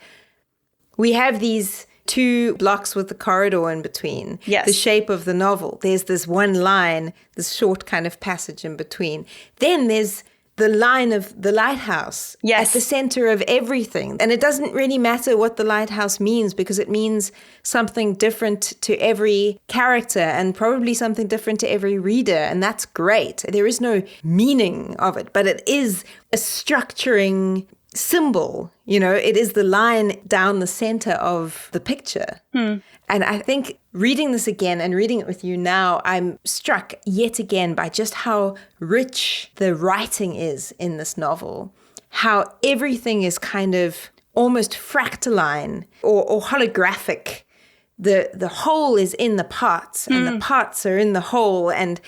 we have these two blocks with the corridor in between. Yes. The shape of the novel. There's this one line, this short kind of passage in between. Then there's the line of the lighthouse at the center of everything. And it doesn't really matter what the lighthouse means, because it means something different to every character and probably something different to every reader. And that's great. There is no meaning of it, but it is a structuring symbol. It is the line down the center of the picture. And I think reading this again and reading it with you now, I'm struck yet again by just how rich the writing is in this novel. How everything is kind of almost fractaline or holographic. The whole is in the parts and the parts are in the whole, and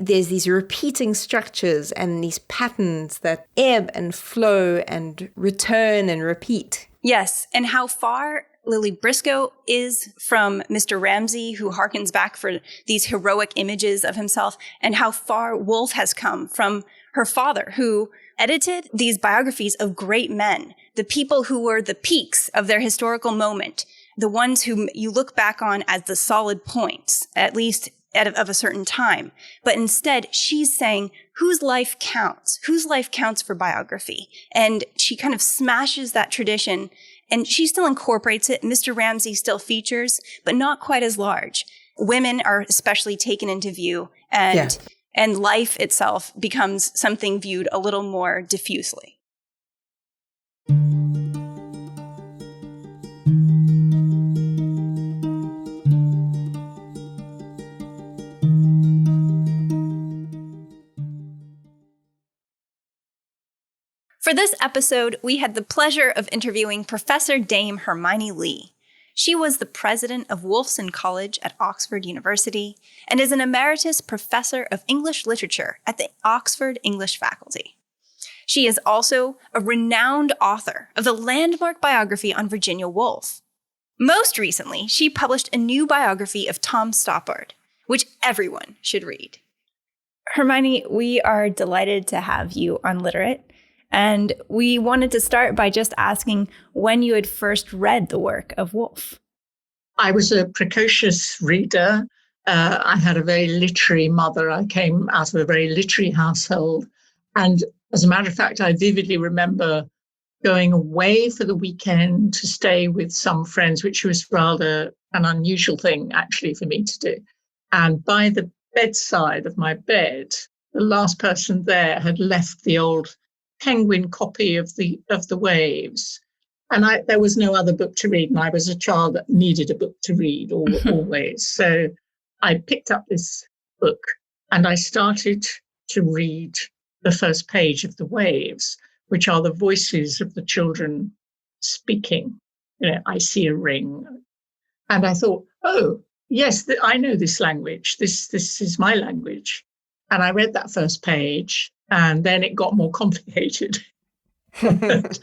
there's these repeating structures and these patterns that ebb and flow and return and repeat. Yes, and how far Lily Briscoe is from Mr. Ramsay, who harkens back for these heroic images of himself, and how far Woolf has come from her father, who edited these biographies of great men, the people who were the peaks of their historical moment, the ones whom you look back on as the solid points, at least of a certain time. But instead, she's saying, whose life counts? Whose life counts for biography? And she kind of smashes that tradition, and she still incorporates it. Mr. Ramsay still features, but not quite as large. women are especially taken into view, and life itself becomes something viewed a little more diffusely. For this episode, we had the pleasure of interviewing Professor Dame Hermione Lee. She was the president of Wolfson College at Oxford University and is an emeritus professor of English literature at the Oxford English faculty. She is also a renowned author of the landmark biography on Virginia Woolf. Most recently, she published a new biography of Tom Stoppard, which everyone should read. Hermione, we are delighted to have you on Literate. And we wanted to start by just asking when you had first read the work of Woolf. I was a precocious reader. I had a very literary mother. I came out of a very literary household. And as a matter of fact, I vividly remember going away for the weekend to stay with some friends, which was rather an unusual thing, actually, for me to do. And by the bedside of my bed, the last person there had left the old Penguin copy of the Waves, and there was no other book to read, and I was a child that needed a book to read always. So I picked up this book and I started to read the first page of the Waves, which are the voices of the children speaking. I see a ring, and I thought, oh yes, I know this language. This is my language. And I read that first page. And then it got more complicated. And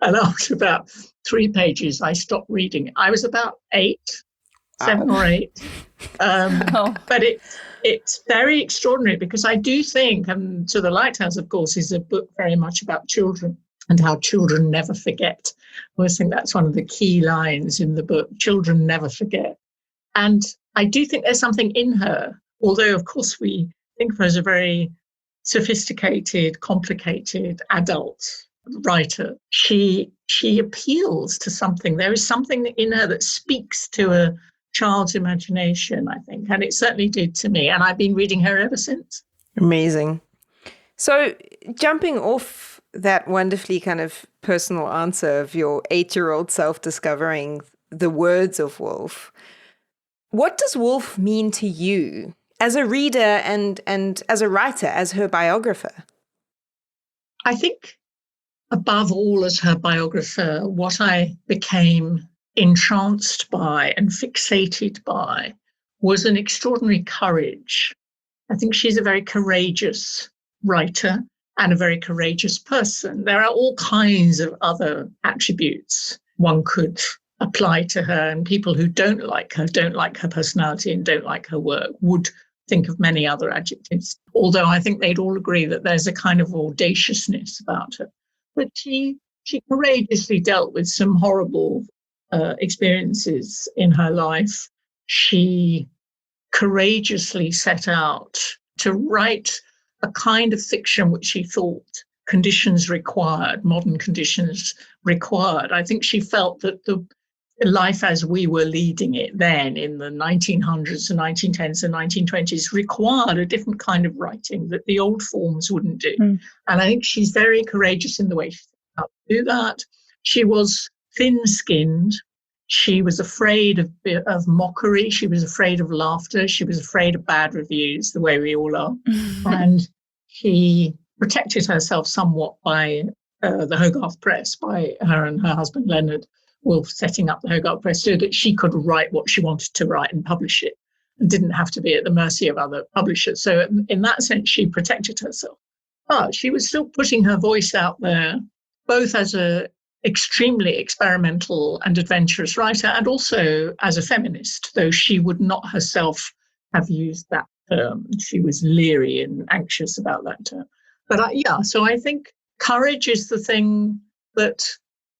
after about 3 pages, I stopped reading. I was about 7 or 8. But it's very extraordinary because I do think, and So the Lighthouse, of course, is a book very much about children and how children never forget. I always think that's one of the key lines in the book. Children never forget. And I do think there's something in her, although, of course, we think of her as a very sophisticated, complicated adult writer. She appeals to something. There is something in her that speaks to a child's imagination, I think, and it certainly did to me. And I've been reading her ever since. Amazing. So jumping off that wonderfully kind of personal answer of your 8-year-old self discovering the words of Woolf, what does Woolf mean to you as a reader and as a writer, as her biographer? I think above all, as her biographer, what I became entranced by and fixated by was an extraordinary courage. I think she's a very courageous writer and a very courageous person. There are all kinds of other attributes one could apply to her, and people who don't like her personality and don't like her work would think of many other adjectives, although I think they'd all agree that there's a kind of audaciousness about her. But she courageously dealt with some horrible experiences in her life. She courageously set out to write a kind of fiction which she thought conditions required, modern conditions required. I think she felt that the life as we were leading it then in the 1900s and 1910s and 1920s required a different kind of writing that the old forms wouldn't do. And I think she's very courageous in the way she set out to do that. She was thin-skinned. She was afraid of mockery. She was afraid of laughter. She was afraid of bad reviews, the way we all are. And she protected herself somewhat by the Hogarth Press, by her and her husband Leonard Woolf setting up the Hogarth Press so that she could write what she wanted to write and publish it and didn't have to be at the mercy of other publishers. So in that sense, she protected herself. But she was still putting her voice out there, both as a extremely experimental and adventurous writer and also as a feminist, though she would not herself have used that term. She was leery and anxious about that term. But so I think courage is the thing that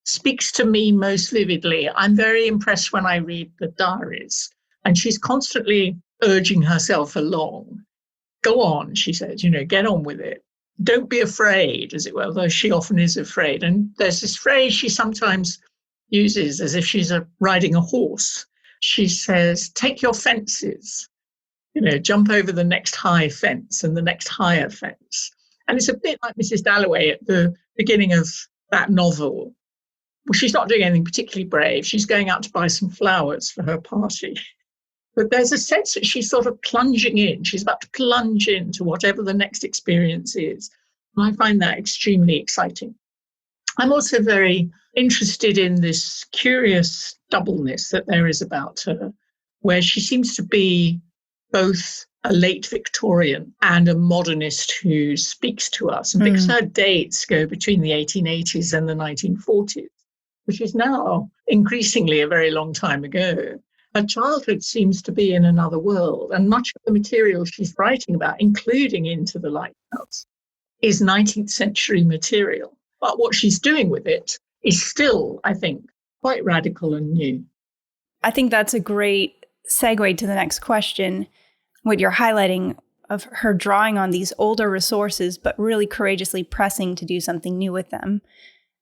speaks to me most vividly. I'm very impressed when I read the diaries, and she's constantly urging herself along. Go on, she says, get on with it. Don't be afraid, as it were, though she often is afraid. And there's this phrase she sometimes uses as if she's riding a horse. she says, take your fences, jump over the next high fence and the next higher fence. And it's a bit like Mrs. Dalloway at the beginning of that novel. Well, she's not doing anything particularly brave. She's going out to buy some flowers for her party. But there's a sense that she's sort of plunging in. She's about to plunge into whatever the next experience is. And I find that extremely exciting. I'm also very interested in this curious doubleness that there is about her, where she seems to be both a late Victorian and a modernist who speaks to us. And because her dates go between the 1880s and the 1940s, which is now increasingly a very long time ago, her childhood seems to be in another world. And much of the material she's writing about, including Into the Lighthouse, is 19th century material. But what she's doing with it is still, I think, quite radical and new. I think that's a great segue to the next question. What you're highlighting of her drawing on these older resources, but really courageously pressing to do something new with them.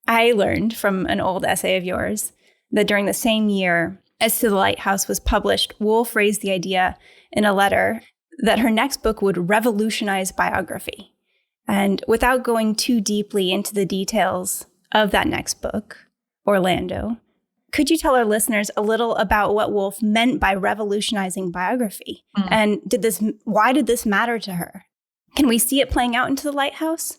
I learned from an old essay of yours that during the same year as To the Lighthouse was published, Woolf raised the idea in a letter that her next book would revolutionize biography. And without going too deeply into the details of that next book, Orlando, could you tell our listeners a little about what Woolf meant by revolutionizing biography? And why did this matter to her? Can we see it playing out into The Lighthouse?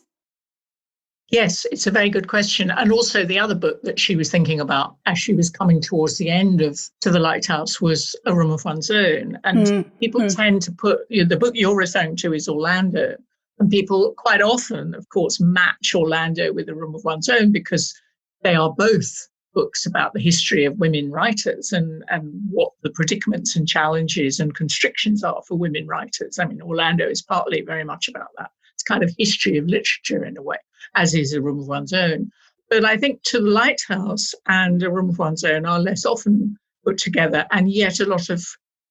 Yes, it's a very good question. And also the other book that she was thinking about as she was coming towards the end of To the Lighthouse was A Room of One's Own. And people tend to put, the book you're referring to is Orlando. And people quite often, of course, match Orlando with A Room of One's Own because they are both books about the history of women writers and what the predicaments and challenges and constrictions are for women writers. I mean, Orlando is partly very much about that. It's kind of history of literature in a way, as is A Room of One's Own. But I think To the Lighthouse and A Room of One's Own are less often put together, and yet a lot of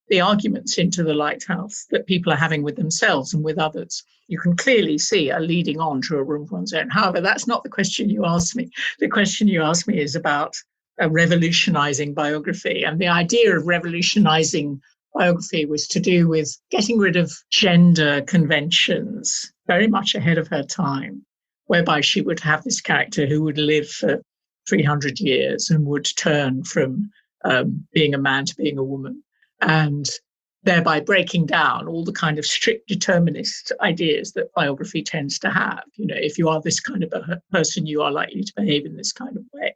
the arguments into The Lighthouse that people are having with themselves and with others, you can clearly see are leading on to A Room of One's Own. However, that's not the question you asked me. The question you asked me is about revolutionizing biography. And the idea of revolutionizing biography was to do with getting rid of gender conventions very much ahead of her time, whereby she would have this character who would live for 300 years and would turn from being a man to being a woman, and thereby breaking down all the kind of strict determinist ideas that biography tends to have. If you are this kind of a person, you are likely to behave in this kind of way.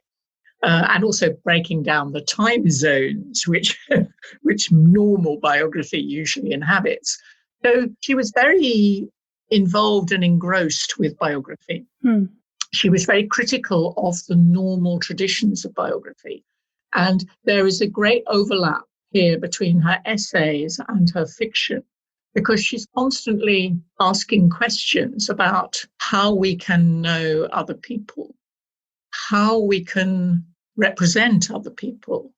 And also breaking down the time zones which normal biography usually inhabits. So she was very involved and engrossed with biography. She was very critical of the normal traditions of biography. And there is a great overlap here between her essays and her fiction, because she's constantly asking questions about how we can know other people, how we can represent other people,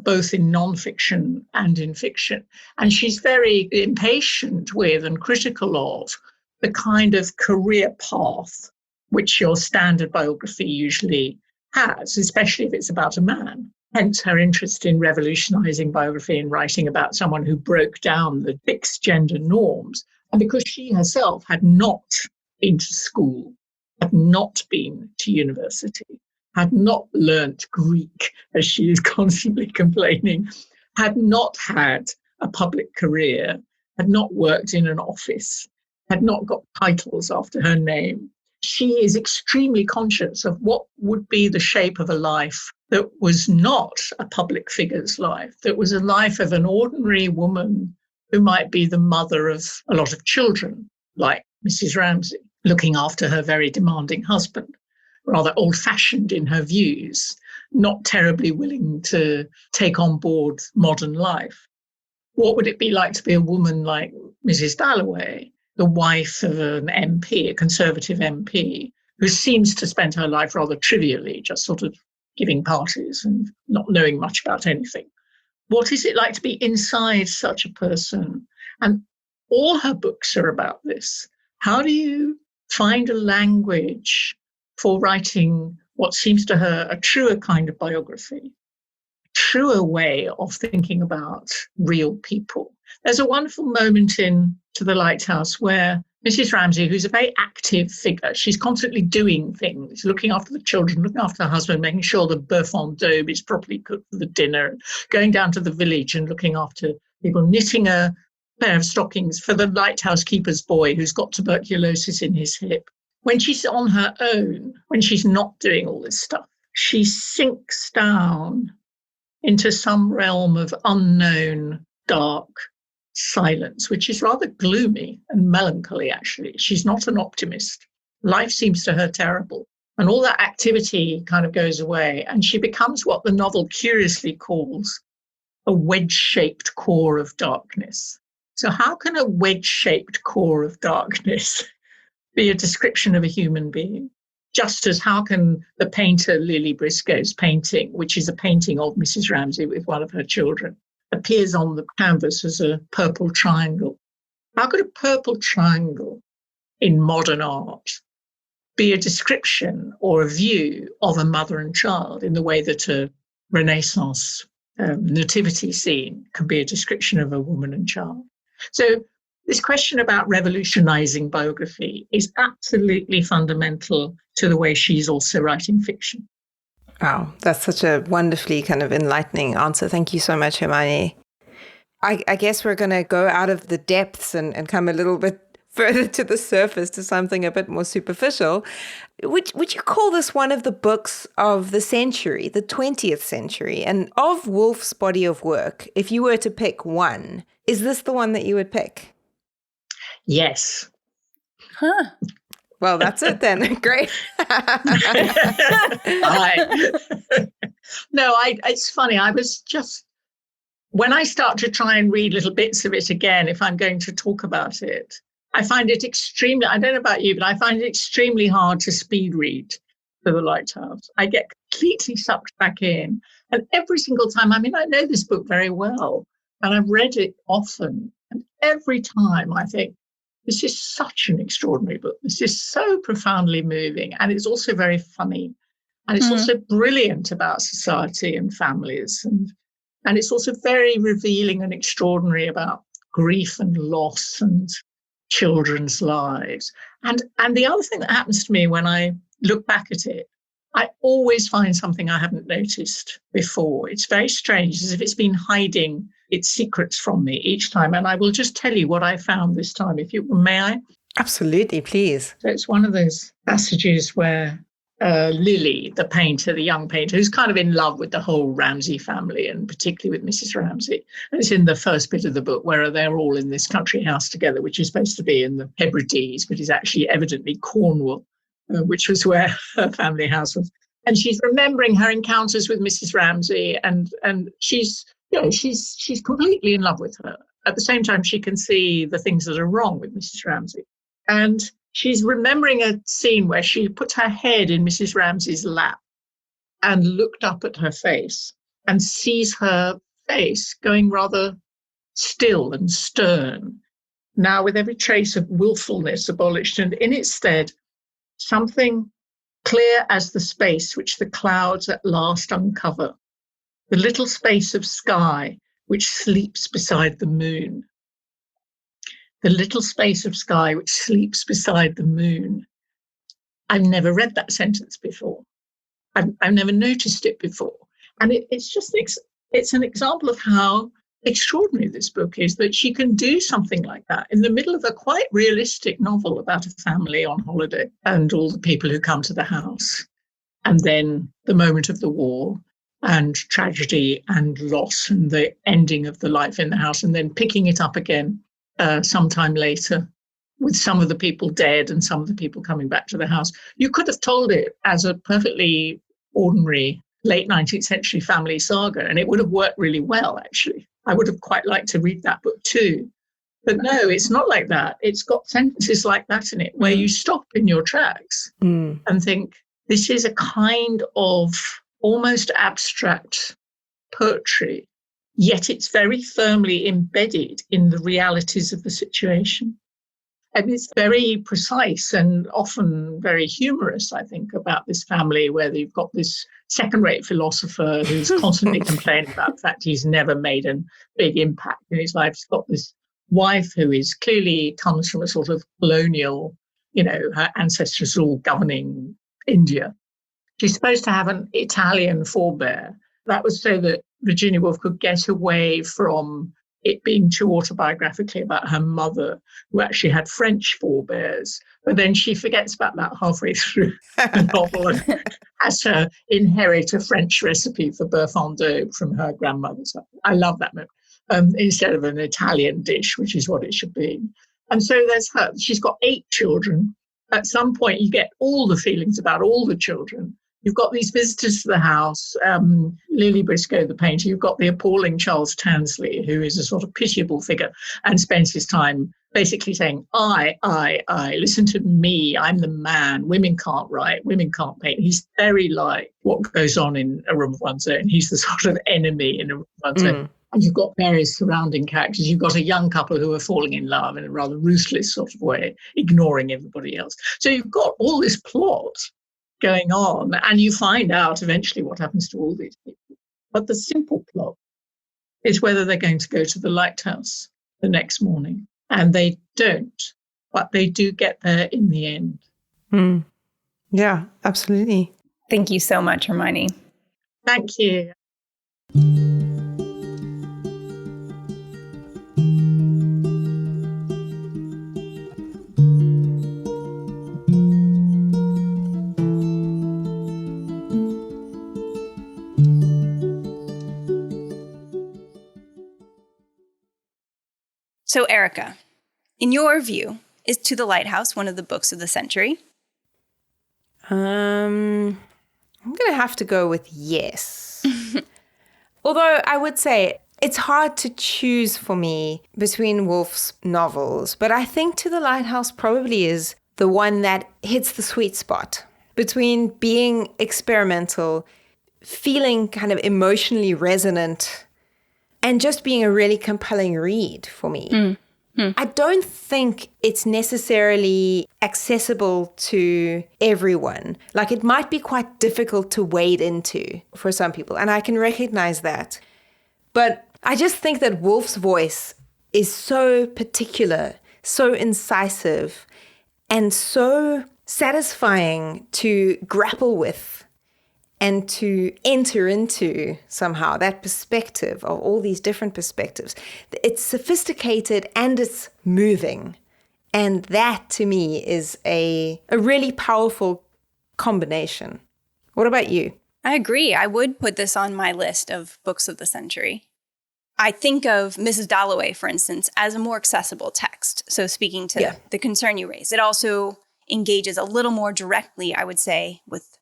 both in nonfiction and in fiction. And she's very impatient with and critical of the kind of career path which your standard biography usually has, especially if it's about a man. Hence her interest in revolutionizing biography and writing about someone who broke down the fixed gender norms. And because she herself had not been to school, had not been to university, had not learnt Greek, as she is constantly complaining, had not had a public career, had not worked in an office, had not got titles after her name, she is extremely conscious of what would be the shape of a life that was not a public figure's life, that was a life of an ordinary woman who might be the mother of a lot of children, like Mrs. Ramsay, looking after her very demanding husband, rather old-fashioned in her views, not terribly willing to take on board modern life. What would it be like to be a woman like Mrs. Dalloway, the wife of an MP, a Conservative MP, who seems to spend her life rather trivially, just sort of giving parties and not knowing much about anything? What is it like to be inside such a person? And all her books are about this. How do you find a language for writing what seems to her a truer kind of biography? truer way of thinking about real people. There's a wonderful moment in To the Lighthouse where Mrs. Ramsay, who's a very active figure, she's constantly doing things, looking after the children, looking after her husband, making sure the boeuf en daube is properly cooked for the dinner, going down to the village and looking after people, knitting a pair of stockings for the lighthouse keeper's boy who's got tuberculosis in his hip. When she's on her own, when she's not doing all this stuff, she sinks down into some realm of unknown, dark silence, which is rather gloomy and melancholy, actually. She's not an optimist. Life seems to her terrible. And all that activity kind of goes away. And she becomes what the novel curiously calls a wedge-shaped core of darkness. So how can a wedge-shaped core of darkness be a description of a human being? Just as how can the painter Lily Briscoe's painting, which is a painting of Mrs. Ramsay with one of her children, appears on the canvas as a purple triangle. How could a purple triangle in modern art be a description or a view of a mother and child in the way that a Renaissance nativity scene can be a description of a woman and child? So this question about revolutionizing biography is absolutely fundamental to the way she's also writing fiction. Wow, that's such a wonderfully kind of enlightening answer. Thank you so much, Hermione. I guess we're going to go out of the depths and come a little bit further to the surface to something a bit more superficial. Would you call this one of the books of the century, the 20th century? And of Woolf's body of work, if you were to pick one, is this the one that you would pick? Yes. Huh. Well, that's it then. Great. It's funny. I was just, when I start to try and read little bits of it again, if I'm going to talk about it, I find it extremely, I don't know about you, but I find it extremely hard to speed read To the Lighthouse. I get completely sucked back in. And every single time, I know this book very well, and I've read it often. And every time I think, this is such an extraordinary book. This is so profoundly moving. And it's also very funny. And it's also brilliant about society and families. And it's also very revealing and extraordinary about grief and loss and children's lives. And the other thing that happens to me when I look back at it, I always find something I haven't noticed before. It's very strange, as if it's been hiding its secrets from me each time. And I will just tell you what I found this time, may I? Absolutely, please. So it's one of those passages where Lily, the painter, the young painter, who's kind of in love with the whole Ramsay family and particularly with Mrs. Ramsay. And it's in the first bit of the book where they're all in this country house together, which is supposed to be in the Hebrides, but is actually evidently Cornwall, which was where her family house was. And she's remembering her encounters with Mrs. Ramsay, and she's completely in love with her. At the same time, she can see the things that are wrong with Mrs. Ramsay. And she's remembering a scene where she put her head in Mrs. Ramsay's lap and looked up at her face and sees her face going rather still and stern, now with every trace of willfulness abolished, and in its stead, something clear as the space which the clouds at last uncover, the little space of sky which sleeps beside the moon. The little space of sky which sleeps beside the moon. I've never read that sentence before. I've never noticed it before. And it's an example of how extraordinary this book is, that she can do something like that in the middle of a quite realistic novel about a family on holiday and all the people who come to the house. And then the moment of the war and tragedy and loss and the ending of the life in the house, and then picking it up again sometime later with some of the people dead and some of the people coming back to the house. You could have told it as a perfectly ordinary late 19th century family saga, and it would have worked really well, actually. I would have quite liked to read that book too. But no, it's not like that. It's got sentences like that in it where you stop in your tracks and think, this is a kind of almost abstract poetry, yet it's very firmly embedded in the realities of the situation. And it's very precise and often very humorous, I think, about this family where you've got this second-rate philosopher who's constantly complaining about the fact he's never made a big impact in his life. He's got this wife who is clearly comes from a sort of colonial, her ancestors all governing India. She's supposed to have an Italian forebear. That was so that Virginia Woolf could get away from it being too autobiographically about her mother, who actually had French forebears. But then she forgets about that halfway through the novel and has her inherit a French recipe for beurre fondue from her grandmother. So I love that moment. Instead of an Italian dish, which is what it should be. And so there's her. She's got 8 children. At some point, you get all the feelings about all the children. You've got these visitors to the house, Lily Briscoe, the painter. You've got the appalling Charles Tansley, who is a sort of pitiable figure and spends his time basically saying, I, listen to me, I'm the man. Women can't write, women can't paint. He's very like what goes on in A Room of One's Own. He's the sort of enemy in A Room of One's Own. And you've got various surrounding characters. You've got a young couple who are falling in love in a rather ruthless sort of way, ignoring everybody else. So you've got all this plot going on, and you find out eventually what happens to all these people. But the simple plot is whether they're going to go to the lighthouse the next morning. And they don't, but they do get there in the end. Yeah, absolutely. Thank you so much, Hermione. Thank you. So, Erica, in your view, is To the Lighthouse one of the books of the century? I'm going to have to go with yes. Although I would say it's hard to choose for me between Woolf's novels, but I think To the Lighthouse probably is the one that hits the sweet spot between being experimental, feeling kind of emotionally resonant, and just being a really compelling read for me. I don't think it's necessarily accessible to everyone. Like, it might be quite difficult to wade into for some people, and I can recognize that. But I just think that Woolf's voice is so particular, so incisive, and so satisfying to grapple with and to enter into somehow that perspective of all these different perspectives. It's sophisticated and it's moving. And that, to me, is a really powerful combination. What about you? I agree. I would put this on my list of books of the century. I think of Mrs. Dalloway, for instance, as a more accessible text. So speaking to the concern you raised, it also engages a little more directly, I would say, with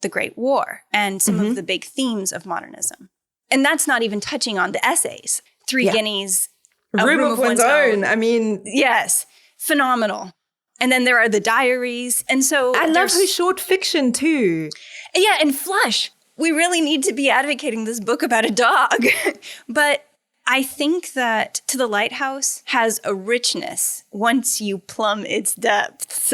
the Great War and some of the big themes of modernism. And that's not even touching on the essays. Three Guineas, A Room of One's Own. I mean... Yes, phenomenal. And then there are the diaries. And so I love her short fiction too. Yeah, and Flush. We really need to be advocating this book about a dog. But I think that To the Lighthouse has a richness once you plumb its depths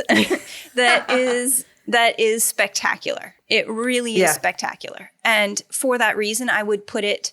that is spectacular. It really is spectacular. And for that reason, I would put it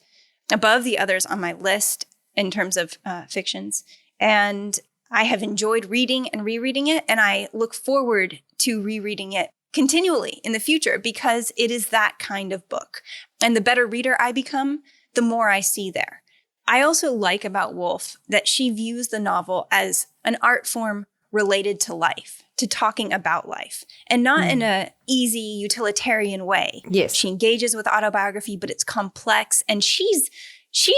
above the others on my list in terms of fictions. And I have enjoyed reading and rereading it. And I look forward to rereading it continually in the future because it is that kind of book. And the better reader I become, the more I see there. I also like about Woolf that she views the novel as an art form related to life, to talking about life, and not in a easy utilitarian way. Yes. She engages with autobiography, but it's complex, and she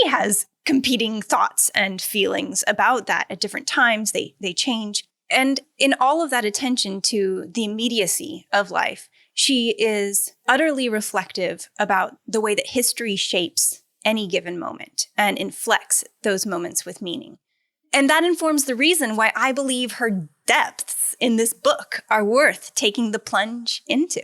has competing thoughts and feelings about that at different times. They change. And in all of that attention to the immediacy of life, she is utterly reflective about the way that history shapes any given moment and inflects those moments with meaning. And that informs the reason why I believe her depths in this book are worth taking the plunge into.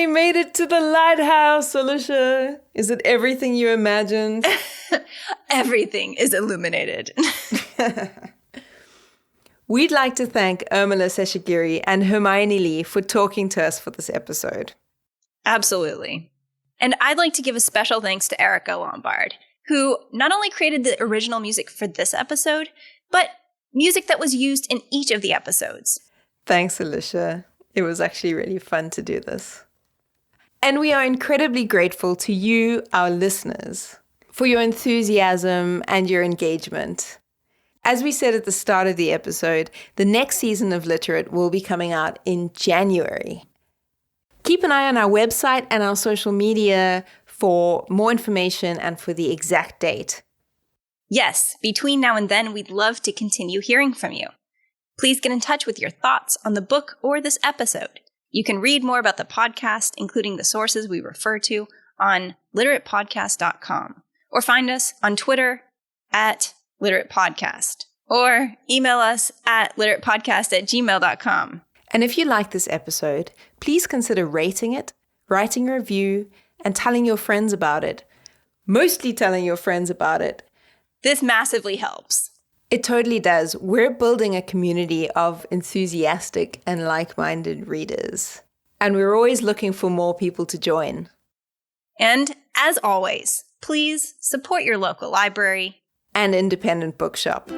finally made it to the lighthouse, Alicia. Is it everything you imagined? Everything is illuminated. We'd like to thank Urmila Seshagiri and Hermione Lee for talking to us for this episode. Absolutely. And I'd like to give a special thanks to Erica Lombard, who not only created the original music for this episode, but music that was used in each of the episodes. Thanks, Alicia. It was actually really fun to do this. And we are incredibly grateful to you, our listeners, for your enthusiasm and your engagement. As we said at the start of the episode, the next season of Literate will be coming out in January. Keep an eye on our website and our social media for more information and for the exact date. Yes, between now and then, we'd love to continue hearing from you. Please get in touch with your thoughts on the book or this episode. You can read more about the podcast, including the sources we refer to, on literatepodcast.com, or find us on Twitter at Literate Podcast, or email us at literatepodcast@gmail.com. And if you like this episode, please consider rating it, writing a review, and telling your friends about it. Mostly telling your friends about it. This massively helps. It totally does. We're building a community of enthusiastic and like-minded readers. And we're always looking for more people to join. And as always, please support your local library and independent bookshop.